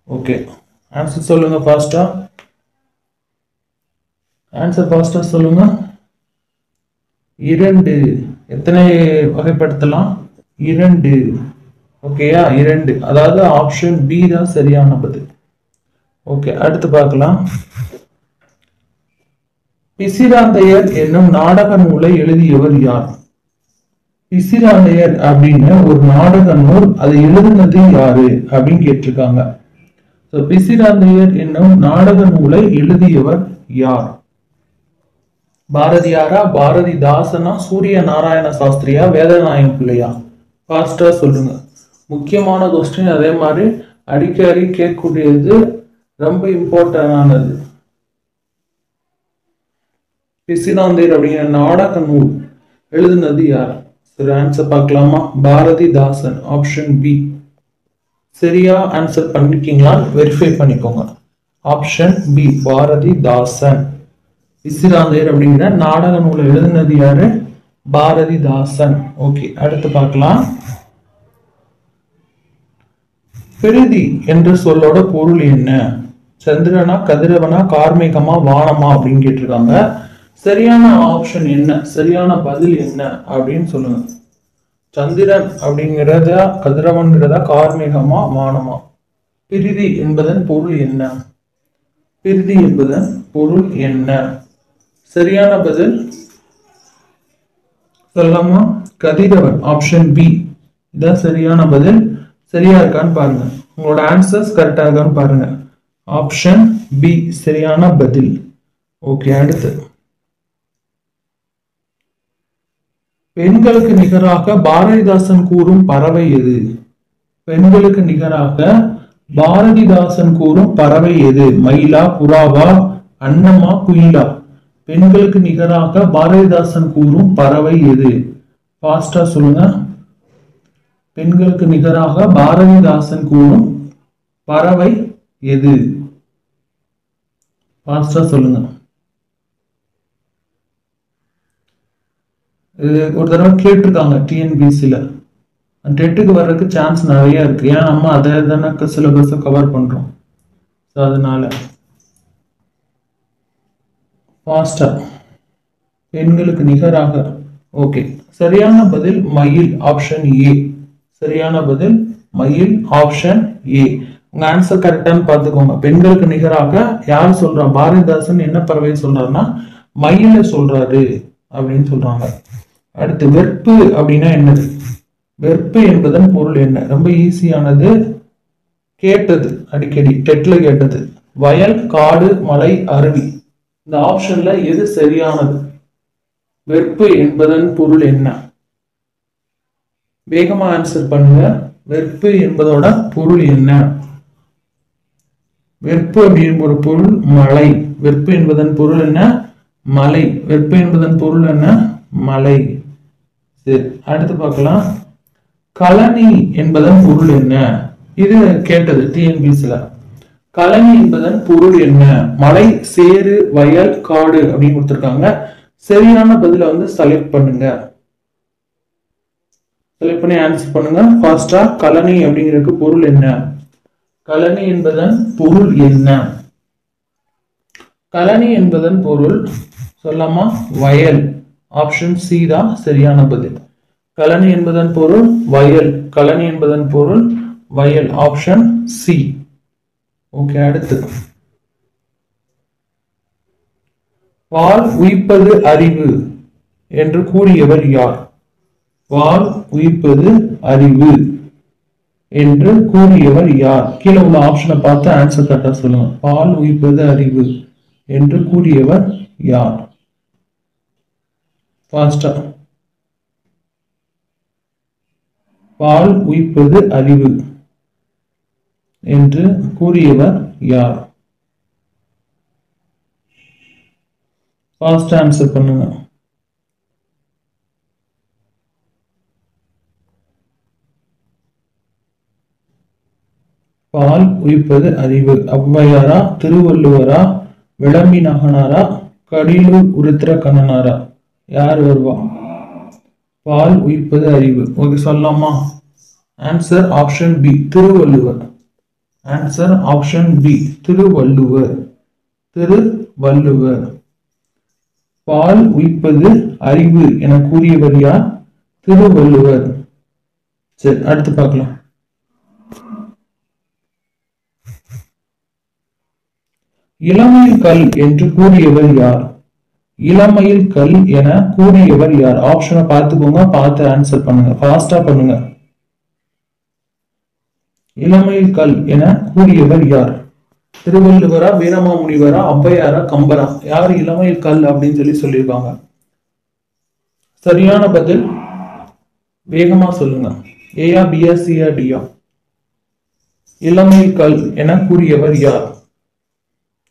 ஓகே, ஆன்சர் சொல்லுங்க ஃபாஸ்டா. ஆன்சர் ஃபாஸ்டா சொல்லுங்க. 2. எத்தனை வகைப்படுத்தலாம்? 2. ஓகேயா, 2. அதாவது ஆப்ஷன் பி தான் சரியான பதில். ஓகே, அடுத்து பார்க்கலாம். பிசிராந்தையர் என்னும் நாடக நூலை எழுதியவர் யார்? பிசிராந்தையர் அப்படின்னு ஒரு நாடக நூல், அதை எழுதுனது யாரு அப்படின்னு கேட்டிருக்காங்க. பிசிராந்தையர் என்னும் நாடக நூலை எழுதியவர் யார்? பாரதியாரா, பாரதிதாசனா, சூரிய நாராயண சாஸ்திரியா, வேதநாயகம் பிள்ளையா? ஃபாஸ்டா சொல்லுங்க. முக்கியமான கொஸ்டின், அதே மாதிரி அடிக்கடி கேட்கக்கூடியது, ரொம்ப இம்பார்ட்டன்டானது. பிசிராந்தையர் அப்படிங்கிற நாடக நூல் எழுதுனது யார்? சரி, ஆன்சர் பார்க்கலாமா? பாரதிதாசன். Option B. சரியா ஆன்சர் பண்ணிருக்கீங்களா வெரிஃபை பண்ணிக்கோங்க. Option B Bharathidasan. பிசிராந்தையர் அப்படிங்கிற நாடக நூலை எழுதுனது யாரு? பாரதிதாசன். ஓகே, அடுத்து பார்க்கலாம். பிரிதி என்ற சொல்லோட பொருள் என்ன? சந்திரனா, கதிரவனா, கார்மேகமா, வானமா அப்படின்னு கேட்டிருக்காங்க. சரியான ஆப்ஷன் என்ன? சரியான பதில் என்ன அப்படின்னு சொல்லுங்க. சந்திரன் அப்படிங்கிறதா, கதிரவன்கிறதா, கார்மேகமா, வானமா? பிரிதி என்பதன் பொருள் என்ன? பிரிதி என்பதன் பொருள் என்ன? சரியான பதில் சொல்லலாமா? கதிரவன். ஆப்ஷன் பி இதான் சரியான பதில். சரியா இருக்கான்னு பாருங்க. உங்களோட ஆன்சர்ஸ் கரெக்டா இருக்கான்னு பாருங்க. ஆப்ஷன் பி சரியான பதில். ஓகே, அடுத்து. பெண்களுக்கு நிகராக பாரதிதாசன் கூறும் பறவை எது? பெண்களுக்கு நிகராக பாரதிதாசன் கூறும் பறவை எது? மயிலா, புறாவா, அன்னமா, குயிலா? பெண்களுக்கு நிகராக பாரதிதாசன் கூறும் பறவை எது? ஃபாஸ்டா சொல்லுங்க. பெண்களுக்கு நிகராக பாரதிதாசன் கூறும் பறவை எது? ஃபாஸ்டா சொல்லுங்க. ஒரு தடவை கேட்டிருக்காங்க டிஎன்பிசில. டெட்டுக்கு வர்றதுக்கு சான்ஸ் நிறைய இருக்கு. ஏன்னா நம்ம அதை தானே சிலபஸை கவர் பண்றோம். அதனால ஃபாஸ்டா பெண்களுக்கு நிகராக. ஓகே, சரியான பதில் மயில். ஆப்ஷன் ஏ சரியான பதில் மயில், ஆப்ஷன் ஏ. உங்க ஆன்சர் கரெக்டான்னு பார்த்துக்கோங்க. பெண்களுக்கு நிகராக யார் சொல்றா? பாரதிதாசன் என்ன பறவை சொல்றாருன்னா மயில சொல்றாரு அப்படின்னு சொல்றாங்க. அடுத்து வெறுப்பு அப்படின்னா என்னது? வெறுப்பு என்பதன் பொருள் என்ன? ரொம்ப ஈஸியானது, கேட்டது, அடிக்கடி டெட்ல கேட்டது. வயல், காடு, மலை, அருவி. இந்த ஆப்ஷன்ல எது சரியானது? வெறுப்பு என்பதன் பொருள் என்ன? வேகமா ஆன்சர் பண்ணுங்க. வெறுப்பு என்பதோட பொருள் என்ன? வெறுப்பு அப்படின்னு ஒரு பொருள் மலை. வெறுப்பு என்பதன் பொருள் என்ன? மலை. வெறுப்பு என்பதன் பொருள் என்ன? மலை. சரி, அடுத்து பார்க்கலாம். கழனி என்பதன் பொருள் என்ன? இது கேட்டது டிஎன்பிசில. கழனி என்பதன் பொருள் என்ன? மலை, சேரு, வயல், காடு அப்படின்னு கொடுத்திருக்காங்க. சரியான பதில செலக்ட் பண்ணுங்க. செலக்ட் பண்ணி ஆன்சர் பண்ணுங்க ஃபாஸ்டா. கழனி அப்படிங்கிறதுக்கு பொருள் என்ன? கழனி என்பதன் பொருள் என்ன? கழனி என்பதன் பொருள் சொல்லாமா? வயல். ஆப்ஷன் சி தான் சரியான பதில். கழனி என்பதன் பொருள் வயல். கழனி என்பதன் பொருள் வயல். Option C. ஓகே, அடுத்து. பால் உயிர்ப்பது அறிவு என்று கூறியவர் யார்? பால் உயிர்ப்பது அறிவு என்று கூறியவர் யார்? கீழே உள்ள ஆப்ஷனை பார்த்து ஆன்சர் கரெக்டா சொல்லுங்க. பால் உயிர்ப்பது அறிவு என்று கூறியவர் யார்? ஃபாஸ்டா. பால் உயிர்ப்பது அறிவு என்று கூறியவர் யார்? ஃபாஸ்ட் ஆன்சர் பண்ணுங்க. பால் உயிர்ப்பது அறிவு. ஔவையாரா, திருவள்ளுவரா, விளம்பி நகனாரா, கடிலூர் உருத்திர கண்ணனாரா? யார் வருவா? பால் உயிர்ப்பது அறிவு. ஓகே, சொல்லலாமா? Answer option B, Thiruvalluvar. Answer option B, Thiruvalluvar. Thiruvalluvar. பால் உயிர்ப்பது அறிவு என கூறியவர் யார்? திருவள்ளுவர். சரி, அடுத்து பார்க்கலாம். இளமையில் கல் என்று கூறியவர் யார்? இளமையில் கல் என கூறியவர் யார்? ஆப்ஷனை பார்த்துக்கோங்க, பார்த்து ஆன்சர் பண்ணுங்க. ஃபாஸ்டா பண்ணுங்க. இளமையில் கல் என கூறியவர் யார்? திருவள்ளுவரா, வீரமாமுனிவரா, ஔவையாரா, கம்பரா? யார் இளமையில் கல் அப்படின்னு சொல்லியிருக்காங்க? சரியான பதில் வேகமா சொல்லுங்க. ஏயா, பியா, சியா, டியா? இளமையில் கல் என கூறியவர் யார்?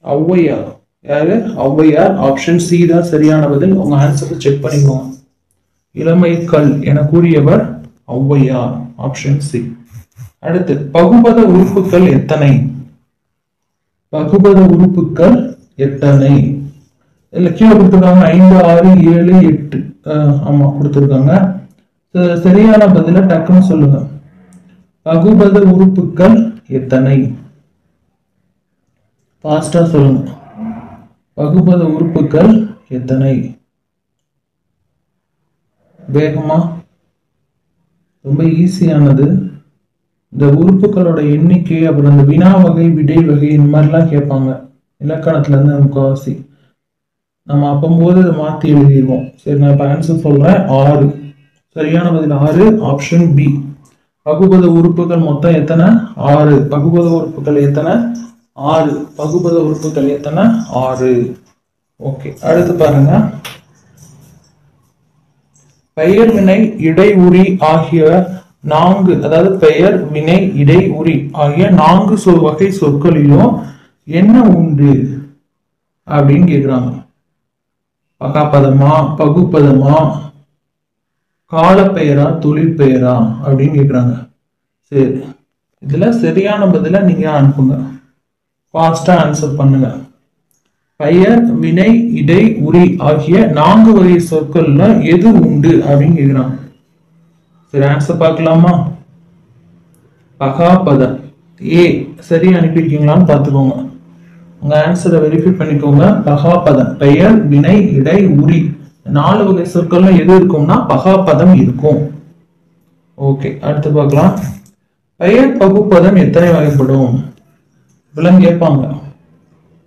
ஔவையார். யாரு? ஔவையார். ஆப்ஷன் சி தான் சரியான பதில். உங்க ஆன்சரை செக் பண்ணிக்கோங்க. இளமை கல் என கூறியவர் ஔவையார். Option C. அடுத்து, பகுபத உறுப்புகள் எத்தனை? பகுபத உறுப்புகள் எத்தனை? இல்ல கீழே கொடுத்திருக்காங்க 5, 6, 7, 8. ஆமா கொடுத்திருக்காங்க. சரியான பதில டக்குன்னு சொல்லுங்க. பகுபத உறுப்புகள் எத்தனை? ஃபாஸ்டா சொல்லுங்க. பகுபத உறுப்புகள் எத்தனை? வேகமா. ரொம்ப ஈஸியானது. இந்த உறுப்புகளோட எண்ணிக்கை, அப்புறம் இந்த வினா வகை, விடை வகை, இந்த மாதிரிலாம் கேட்பாங்க இலக்கணத்துல இருந்து. முக்காவாசி நம்ம அப்பம்போது மாத்தி எழுதிடுவோம். சரி, நான் இப்ப ஆன்சர் சொல்றேன். 6. சரியான பதில் 6. Option B. பகுபத உறுப்புகள் மொத்தம் எத்தனை? 6. பகுபத உறுப்புகள் எத்தனை? 6. பகுபத உறுப்புகள் எத்தனை? 6. ஓகே, அடுத்து பாருங்க. பெயர், வினை, இடை, உரி ஆகிய 4, அதாவது பெயர், வினை, இடை, உரி ஆகிய 4 வகை சொற்களிலும் என்ன உண்டு அப்படின்னு கேக்குறாங்க. பகாப்பதமா, பகுப்பதமா, காலப்பெயரா, தொழிற்பெயரா அப்படின்னு கேக்குறாங்க. சரி, இதுல சரியான பதில நீங்க அனுப்புங்க. ஃபாஸ்டா ஆன்சர் பண்ணுங்க. பெயர், வினை, இடை, உரி ஆகிய 4 வகை சொற்கள்ல எது உண்டு அப்படின்னு கேக்குறாங்க. சரி, ஆன்சர் பார்க்கலாமா? பகாபதம். ஏ சரி அனுப்பியிருக்கீங்களான்னு பார்த்துக்கோங்க. உங்க ஆன்சரை வெரிஃபை பண்ணிக்கோங்க. பகாபதம். பெயர், வினை, இடை, உரி 4 வகை சொற்கள்ல எது இருக்கும்னா பகாபதம் இருக்கும். ஓகே, அடுத்து பார்க்கலாம். பெயர் பகுப்பதம் எத்தனை வகைப்படும்? இப்பெல்லாம் கேட்பாங்க.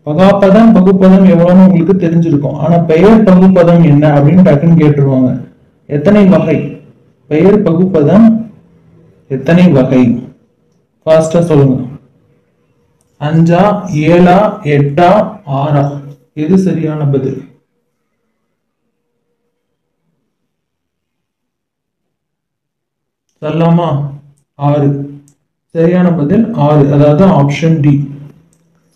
பகாப்பதம் பகுப்பதம் எவ்வளவுன்னு உங்களுக்கு தெரிஞ்சிருக்கும். ஆனா பெயர் பகுப்பதம் என்ன அப்படின்னு டக்குன்னு கேட்டுருவாங்க. எத்தனை வகை? பெயர் பகுப்பதம் எத்தனை வகை? ஃபாஸ்டா சொல்லுங்க. 5, 7, 8, 6? எது சரியான பதில்? சொல்லலாமா? 6. சரியான பதில் 6, அதாவது ஆப்ஷன் டி.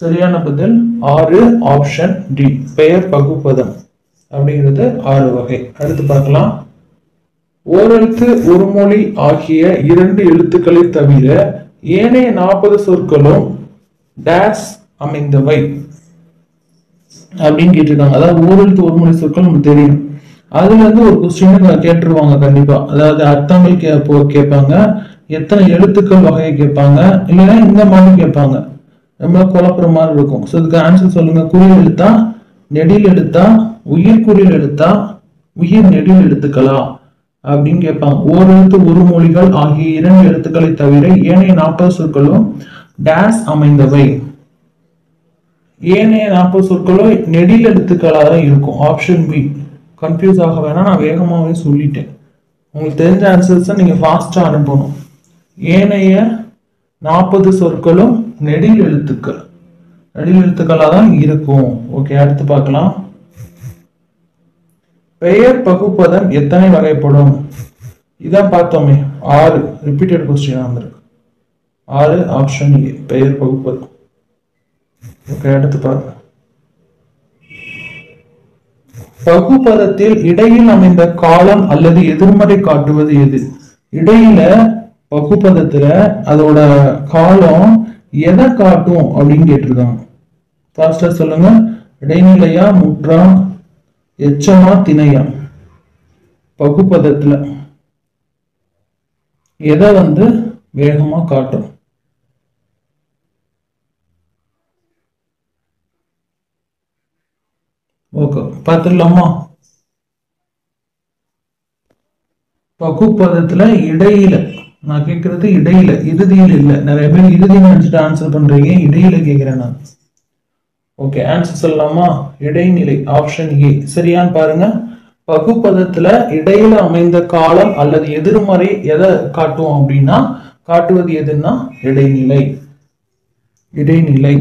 சரியான பதில் 6, ஆப்ஷன் டி. பெயர் பகுப்பதம் அப்படிங்கிறது 6 வகை. அடுத்து பார்க்கலாம். ஓரெழுத்து ஒரு மொழி ஆகிய 2 எழுத்துக்களை தவிர ஏனைய 40 சொற்களும் டேஸ் அமைந்தவை அப்படின்னு கேட்டிருக்காங்க. அதாவது ஓரெழுத்து ஒரு மொழி சொற்கள் நமக்கு தெரியும். அதுல இருந்து ஒரு கொஸ்டின் கேட்டுருவாங்க கண்டிப்பா. அதாவது அர்த்தங்கள் கேட்பாங்க, எத்தனை எழுத்துக்கள் வகையை கேட்பாங்க, இல்லைன்னா இந்த மாதிரி கேட்பாங்க. ரொம்ப குழப்புற மாதிரி இருக்கும். ஸோ இதுக்கு ஆன்சர் சொல்லுங்க. குறில் எழுத்தா, நெடில் எழுத்தா, உயிர் குறில் எழுத்தா, உயிர் நெடில் எழுத்துக்களா அப்படின்னு கேட்பாங்க. ஓரெழுத்து ஒரு மொழிகள் ஆகிய 2 எழுத்துக்களை தவிர ஏனைய 40 சொற்களும் டேஸ் அமைந்தவை. ஏனைய 40 சொற்களும் நெடில் எழுத்துக்களா தான் இருக்கும். Option B. கன்ஃபியூஸ் ஆக வேணாம், நான் வேகமாவே சொல்லிட்டேன். உங்களுக்கு தெரிஞ்ச ஆன்சர்ஸை நீங்க ஃபாஸ்டா அனுப்பணும். ஏனைய 40 சொற்களும் நெடில் எழுத்துக்களா தான் இருக்கும். ஓகே, அடுத்து பார்க்கலாம். பெயர் பகுப்பதம் எத்தனை வகைப்படும்? இதான் பார்த்தோமே, 6. ரிப்பீட்டட் கொஸ்டின் வந்திருக்கு. 6, ஆப்ஷன் ஏ, பெயர் பகுப்பதம். ஓகே, அடுத்து பாருங்க. பகுப்பதத்தில் இடையில் அமைந்த காலம் அல்லது எதிர்மறை காட்டுவது எது? இடையில பகுப்பதத்துல அதோட காலம் எதை காட்டும் அப்படின்னு கேட்டிருக்காங்க. ஃபாஸ்டா சொல்லுங்க. இடைநிலையா, முற்றா, எச்சமா, திணையா? பகுப்பதத்துல எதை வேகமா காட்டும்? ஓகே, பார்த்துடலாமா? பகுப்பதத்துல இடையில, நான் கேட்கறது இடையில, இறுதியில் இல்ல. நிறைய பேர் இறுதியில் நினைச்சிட்டு ஆன்சர் பண்றீங்க, இடையில கேட்கிறேன் நான். ஓகே, ஆன்சர் சொல்லலாமா? இடைநிலை, ஆப்ஷன் ஏ. சரியான்னு பாருங்க. பகுப்பதத்துல இடையில அமைந்த காலம் அல்லது எதிர்மறை எதை காட்டும் அப்படின்னா, காட்டுவது எதுன்னா இடைநிலை. இடைநிலை.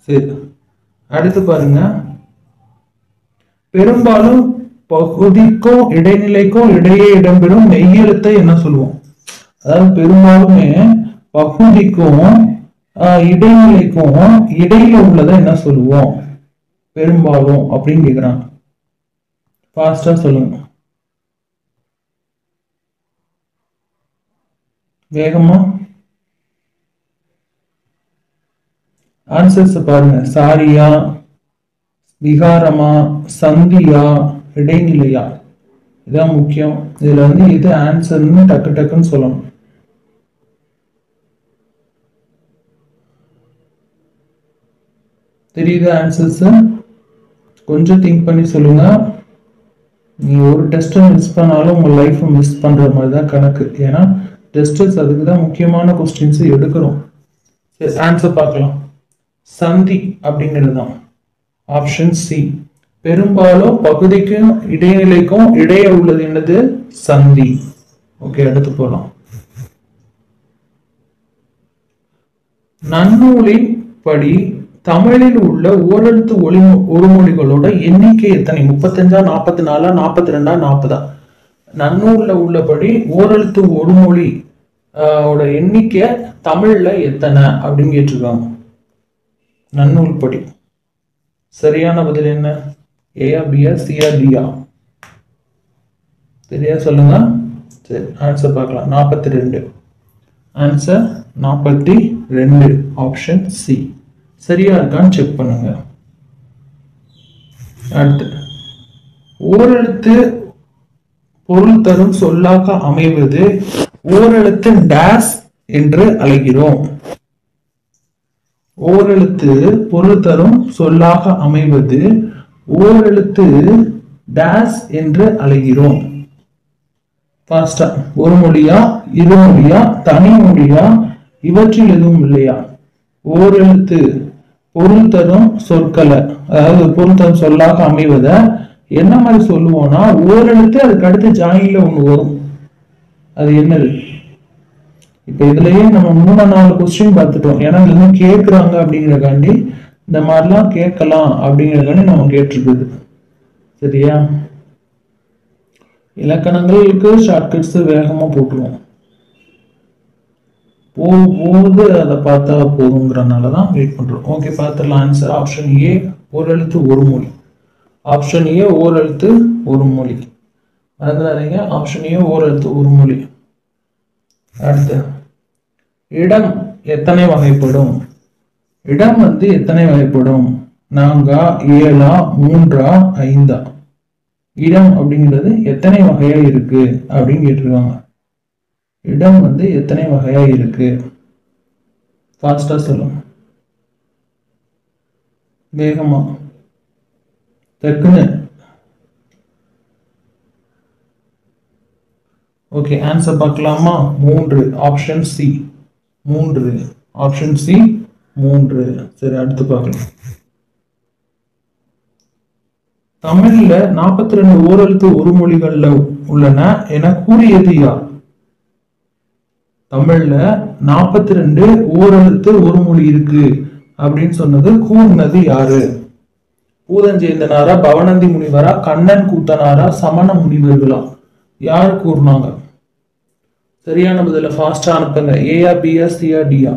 சரி, அடுத்து பாருங்க. பெரும்பாலும் பகுதிக்கும் இடைநிலைக்கும் இடையே இடம்பெறும் மெய்யெழுத்தை என்ன சொல்லுவோம்? அதாவது பெரும்பாலுமே பகுதிக்கும் இடைநிலைக்கும் இடையில உள்ளதை என்ன சொல்லுவோம்? பெரும்பாலும் அப்படின்னு கேக்குறாங்க. ஃபாஸ்டா சொல்லுங்க, வேகமா. ஆன்சர்ஸ் பாருங்க. சாரியா, விகாரமா, சந்தியா, இடைநிலையா? இதான் முக்கியம். இதுல எது ஆன்சர்னு டக்கு டக்குன்னு சொல்லணும். தெரியுது ஆன்சர்ஸ்? கொஞ்சம் திங்க் பண்ணி சொல்லுங்க. நீங்க ஒரு டெஸ்ட் மிஸ் பண்ணாலும் உங்க லைஃப் மிஸ் பண்ற மாதிரி தான் கணக்கு. ஏன்னா டெஸ்டர்ஸ் அதுக்கு தான் முக்கியமான கொஸ்டின்ஸ் எடுக்கிறோம். ஆன்சர் பார்க்கலாம். சந்தி அப்படிங்கிறது தான் ஆப்ஷன் சி. பெரும்பாலும் பகுதிக்கும் இடைநிலைக்கும் இடையே உள்ளது என்னது? சந்தி. ஓகே, அடுத்து போலாம். நன்னூலின் படி தமிழில் உள்ள ஓரெழுத்து ஒரு மொழிகளோட எண்ணிக்கை எத்தனை? 35, 44, 42, 40? நன்னூல்ல உள்ளபடி ஓரெழுத்து ஒரு மொழி ஓட எண்ணிக்கை தமிழ்ல எத்தனை அப்படின்னு கேட்டிருக்காங்க. நன்னூல் படி சரியான பதில் என்ன? ஏயா, பியா, சியா, டியா? சரியா சொல்லுங்க. சரி, ஆன்சர் பார்க்கலாம். 42. Answer 42, option C. சரியா இருக்கான்னு செக் பண்ணுங்க. அடுத்து, ஓரெழுத்து பொருள் தரும் சொல்லாக அமைவது ஓரெழுத்து டேஸ் என்று அழைக்கிறோம். ஓரெழுத்து பொருள் தரும் சொல்லாக அமைவது ஓரெழுத்து டேஸ் என்று அழைக்கிறோம். ஃபாஸ்டா. ஒரு மொழியா, இரு மொழியா, தனி மொழியா, இவற்றில் எதுவும் இல்லையா? ஓரெழுத்து பொருள் தரும் சொற்களை, அதாவது பொருள் தரும் சொல்லாக அமைவத என்ன மாதிரி சொல்லுவோம்னா, ஓரெழுத்து அதுக்கு அடுத்து ஜாயின்ல ஒண்ணு வரும். அது என்னது? இப்ப இதுலயே நம்ம 3-4 கொஸ்டின் பார்த்துட்டோம். ஏன்னா இதுல இருந்து கேட்கறாங்க அப்படிங்கிறக்காண்டி இந்த மாதிரிலாம் கேட்கலாம் அப்படிங்கிறக்காண்டி நம்ம கேட்டிருக்குது. சரியா? இலக்கணங்களுக்கு ஷார்ட்கட்ஸ் வேகமா போட்டுருவோம். போகும்போது அதை பார்த்தா போதுங்கிறனாலதான் வெயிட் பண்றோம். ஓகே, பார்த்துடலாம். ஆன்சர் ஆப்ஷன் ஏ, ஓரெழுத்து ஒரு மொழி. ஆப்ஷன் ஏ ஓரெழுத்து ஒரு மொழி. மறந்துடாதீங்க, ஆப்ஷன் ஏ ஓரெழுத்து ஒரு மொழி. அடுத்து, இடம் எத்தனை வகைப்படும்? இடம் எத்தனை வகைப்படும்? 4, 7, 3, 5? இடம் அப்படிங்கிறது எத்தனை வகையா இருக்கு அப்படின்னு கேட்டிருக்காங்க. இடம் எத்தனை வகையா இருக்கு? ஃபாஸ்டா சொல்லுங்க, வேகமா, டக்குன்னு. ஓகே, ஆன்சர் பார்க்கலாமா? 3, ஆப்ஷன் சி 3, ஆப்ஷன் சி 3. சரி, அடுத்து பார்க்கலாம். தமிழ்ல 42 ஓரெழுத்து ஒரு மொழிகள்ல உள்ளன என கூறியது யார்? தமிழ்ல 42 ஓரெழுத்து ஒரு மொழி இருக்கு அப்படின்னு சொன்னது கூறினது யாரு? பூதஞ்சேந்தனாரா, பவனந்தி முனிவரா, கண்ணன் கூத்தனாரா, சமண முனிவர்களா? யாரு கூறினாங்க? சரியான பதில ஃபாஸ்டா அனுப்புங்க. ஏயா, பியா, சியா, டியா?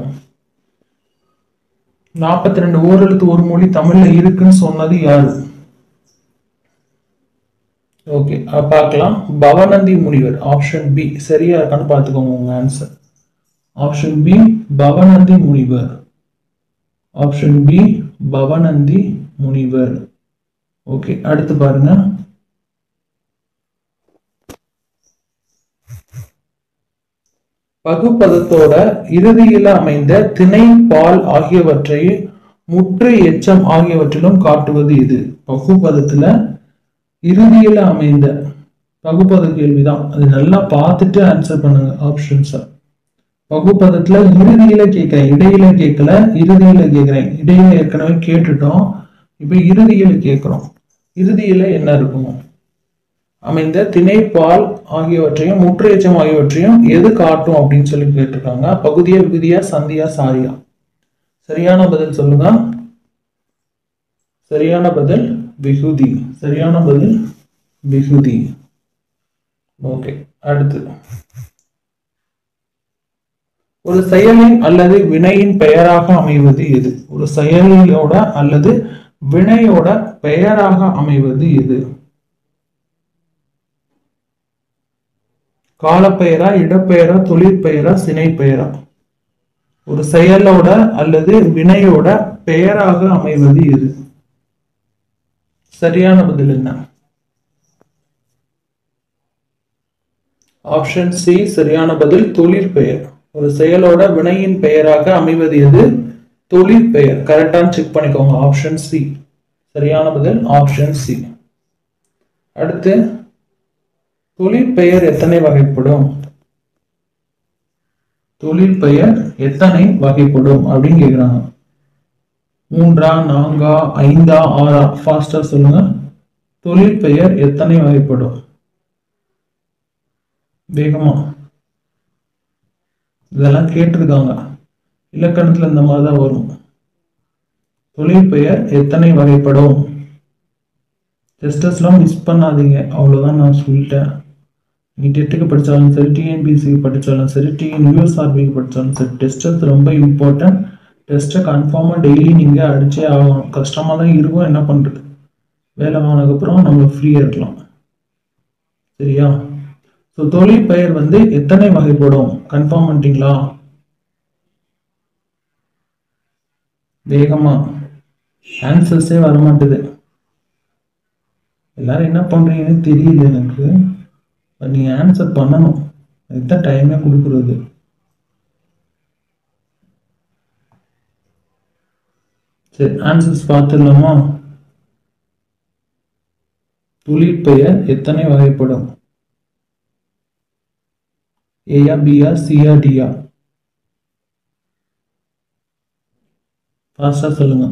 42 ஓரெழுத்து ஒரு மொழி தமிழ்ல இருக்குன்னு சொன்னது யாரு? ஓகே, பார்க்கலாம். பவனந்தி முனிவர். ஆப்ஷன் பி சரியா இருக்கான்னு பார்த்துக்கோங்க உங்க ஆன்சர். ஆப்ஷன் பி பவனந்தி முனிவர். ஆப்ஷன் பி பவனந்தி முனிவர். ஓகே, அடுத்து பாருங்க. பகுப்பதத்தோட இறுதியில அமைந்த திணை, பால் ஆகியவற்றை முற்று, எச்சம் ஆகியவற்றிலும் காட்டுவது இது. பகுப்பதத்துல இறுதியில அமைந்த, பகுப்பத கேள்விதான், அது நல்லா பார்த்துட்டு ஆன்சர் பண்ணுங்க ஆப்ஷன்ஸை. பகுப்பதத்துல இறுதியில கேட்கிறேன், இடையில கேட்கல, இறுதியில கேட்கிறேன். இடையில ஏற்கனவே கேட்டுட்டோம், இப்ப இறுதியில கேட்கிறோம். இறுதியில என்ன இருக்கணும்? அமைந்த திணை, பால் ஆகியவற்றையும் முற்று, எச்சம் ஆகியவற்றையும் எது காட்டும் அப்படின்னு சொல்லி கேட்டிருக்காங்க. பகுதியா, விகுதியா, சந்தியா, சாரியா? சரியான பதில் சொல்லுங்க. சரியான பதில் விகுதி. சரியான பதில் விகுதி. ஓகே, அடுத்து. ஒரு செயலின் அல்லது வினையின் பெயராக அமைவது எது? ஒரு செயலியோட அல்லது வினையோட பெயராக அமைவது எது? காலப்பெயரா, இடப்பெயரா, தொழிற்பெயரா, சினைப்பெயரா? ஒரு செயலோட அல்லது வினையோட பெயராக அமைவது எது? சரியான பதில் என்ன? ஆப்ஷன் சி சரியான பதில் தொழிற்பெயர். ஒரு செயலோட வினையின் பெயராக அமைவது எது? தொழிற்பெயர். கரெக்டான செக் பண்ணிக்கோங்க. ஆப்ஷன் சி சரியான பதில். Option C. அடுத்து, தொழிற்பெயர் எத்தனை வகைப்படும்? தொழிற்பெயர் எத்தனை வகைப்படும் அப்படின்னு கேக்குறாங்க. 3, 4, 5, 6? ஃபாஸ்டா சொல்லுங்க. தொழிற்பெயர் எத்தனை வகைப்படும்? வேகமா. இதெல்லாம் கேட்டிருக்காங்க, இலக்கணத்துல இந்த மாதிரிதான் வரும். தொழிற்பெயர் எத்தனை வகைப்படும்? டெஸ்டர்ஸ்லாம் மிஸ் பண்ணாதீங்க, அவ்வளவுதான் நான் சொல்லிட்டேன். நீ டெட்டுக்கு படித்தாலும் சரி, டிஎன்பிசிக்கு படித்தாலும் சரி, டிஎன்யூஎஸ்ஆர்பிக்கு படித்தாலும் சரி, டெஸ்டர்ஸ் ரொம்ப இம்பார்ட்டன்ட். டெஸ்ட்டை கன்ஃபார்மாக டெய்லி நீங்கள் அடிச்சே ஆகணும். கஷ்டமாக தான் இருக்கும், என்ன பண்ணுறது. வேலை வாங்கினதுக்கப்புறம் நம்ம ஃப்ரீயாக இருக்கலாம். சரியா? ஸோ தொழிற்பெயர் எத்தனை வகைப்படும்? கன்ஃபார்ம் பண்ணிட்டீங்களா? வேகமா. ஆன்சர்ஸே வரமாட்டுது. எல்லாரும் என்ன பண்றீங்கன்னு தெரியல எனக்கு. நீங்க ஆன்சர் பண்ணணும், அதுதான் டைமே கொடுக்குறது. சரி, ஆன்சர்ஸ் பார்த்துடலாமா? தொழிற்பெயர் எத்தனை வகைப்படும்? ஏயா பியா சியா டியா? ஃபாஸ்டா சொல்லுங்க.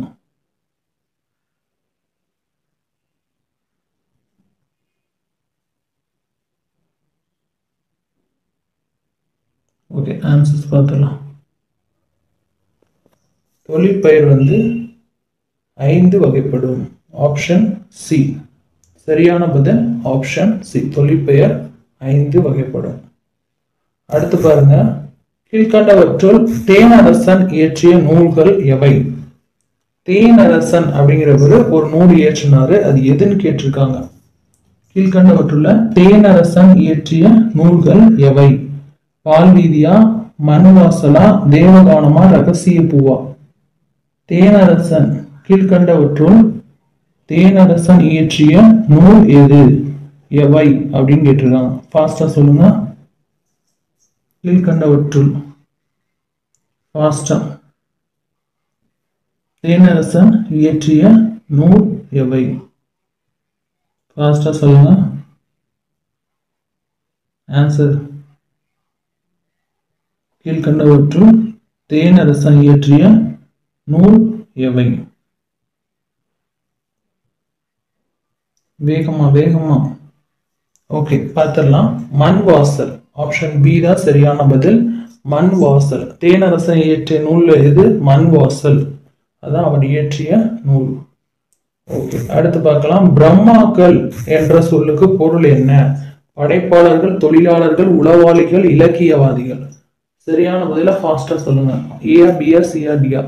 ஓகே, ஆன்சர்ஸ் பார்த்துடலாம். தொழிற்பெயர் 5 வகைப்படும். Option C. சரியான பதில் ஆப்ஷன் சி. தொழிற்பெயர் 5 வகைப்படும். அடுத்து பாருங்க, கீழ்கண்டவற்றுள் தேனரசன் இயற்றிய நூல்கள் எவை? தேனரசன் அப்படிங்கிறவரு ஒரு நூல் இயற்றினாரு, அது எதுன்னு கேட்டிருக்காங்க. கீழ்கண்டவற்றுள்ள தேனரசன் இயற்றிய நூல்கள் எவை? பால்வீதியா, மண்வாசலா, தேவகானமா, ரகசிய பூவா? தேனரசன் கீழ்கண்டவற்றுள் தேனரசன் இயற்றிய நூல் எது, எவை அப்படின்னு கேட்டிருக்காங்க. ஃபாஸ்டா சொல்லுங்க. கீழ்கண்டவற்றுள் ஃபாஸ்டா தேனரசன் இயற்றிய நூல் எவை? ஃபாஸ்டா சொல்லுங்க. ஆன்சர். கீழ்கண்டவற்றுள் தேனரசன் இயற்றிய நூல் எவை? வேகமா வேகமா. ஓகே, பார்த்துடலாம். மண்வாசல். ஆப்ஷன் பி தான் சரியான பதில். மண்வாசல். தேனரசன் இயற்றிய நூல் எது? மண்வாசல். அதான் அவன் இயற்றிய நூல். ஓகே, அடுத்து பார்க்கலாம். பிரம்மாக்கள் என்ற சொல்லுக்கு பொருள் என்ன? படைப்பாளர்கள், தொழிலாளர்கள், உளவாளிகள், இலக்கியவாதிகள். சரியான பதில ஃபாஸ்டா சொல்லுங்க. ஏயா பியா சியா டியா?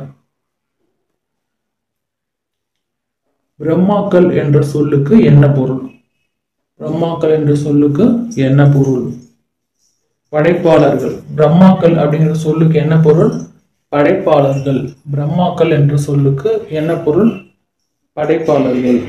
பிரம்மாக்கள் என்ற சொல்லுக்கு என்ன பொருள்? பிரம்மாக்கள் என்ற சொல்லுக்கு என்ன பொருள்? படைப்பாளர்கள். பிரம்மாக்கள் அப்படிங்கிற சொல்லுக்கு என்ன பொருள்? படைப்பாளர்கள். பிரம்மாக்கள் என்ற சொல்லுக்கு என்ன பொருள்? படைப்பாளர்கள்.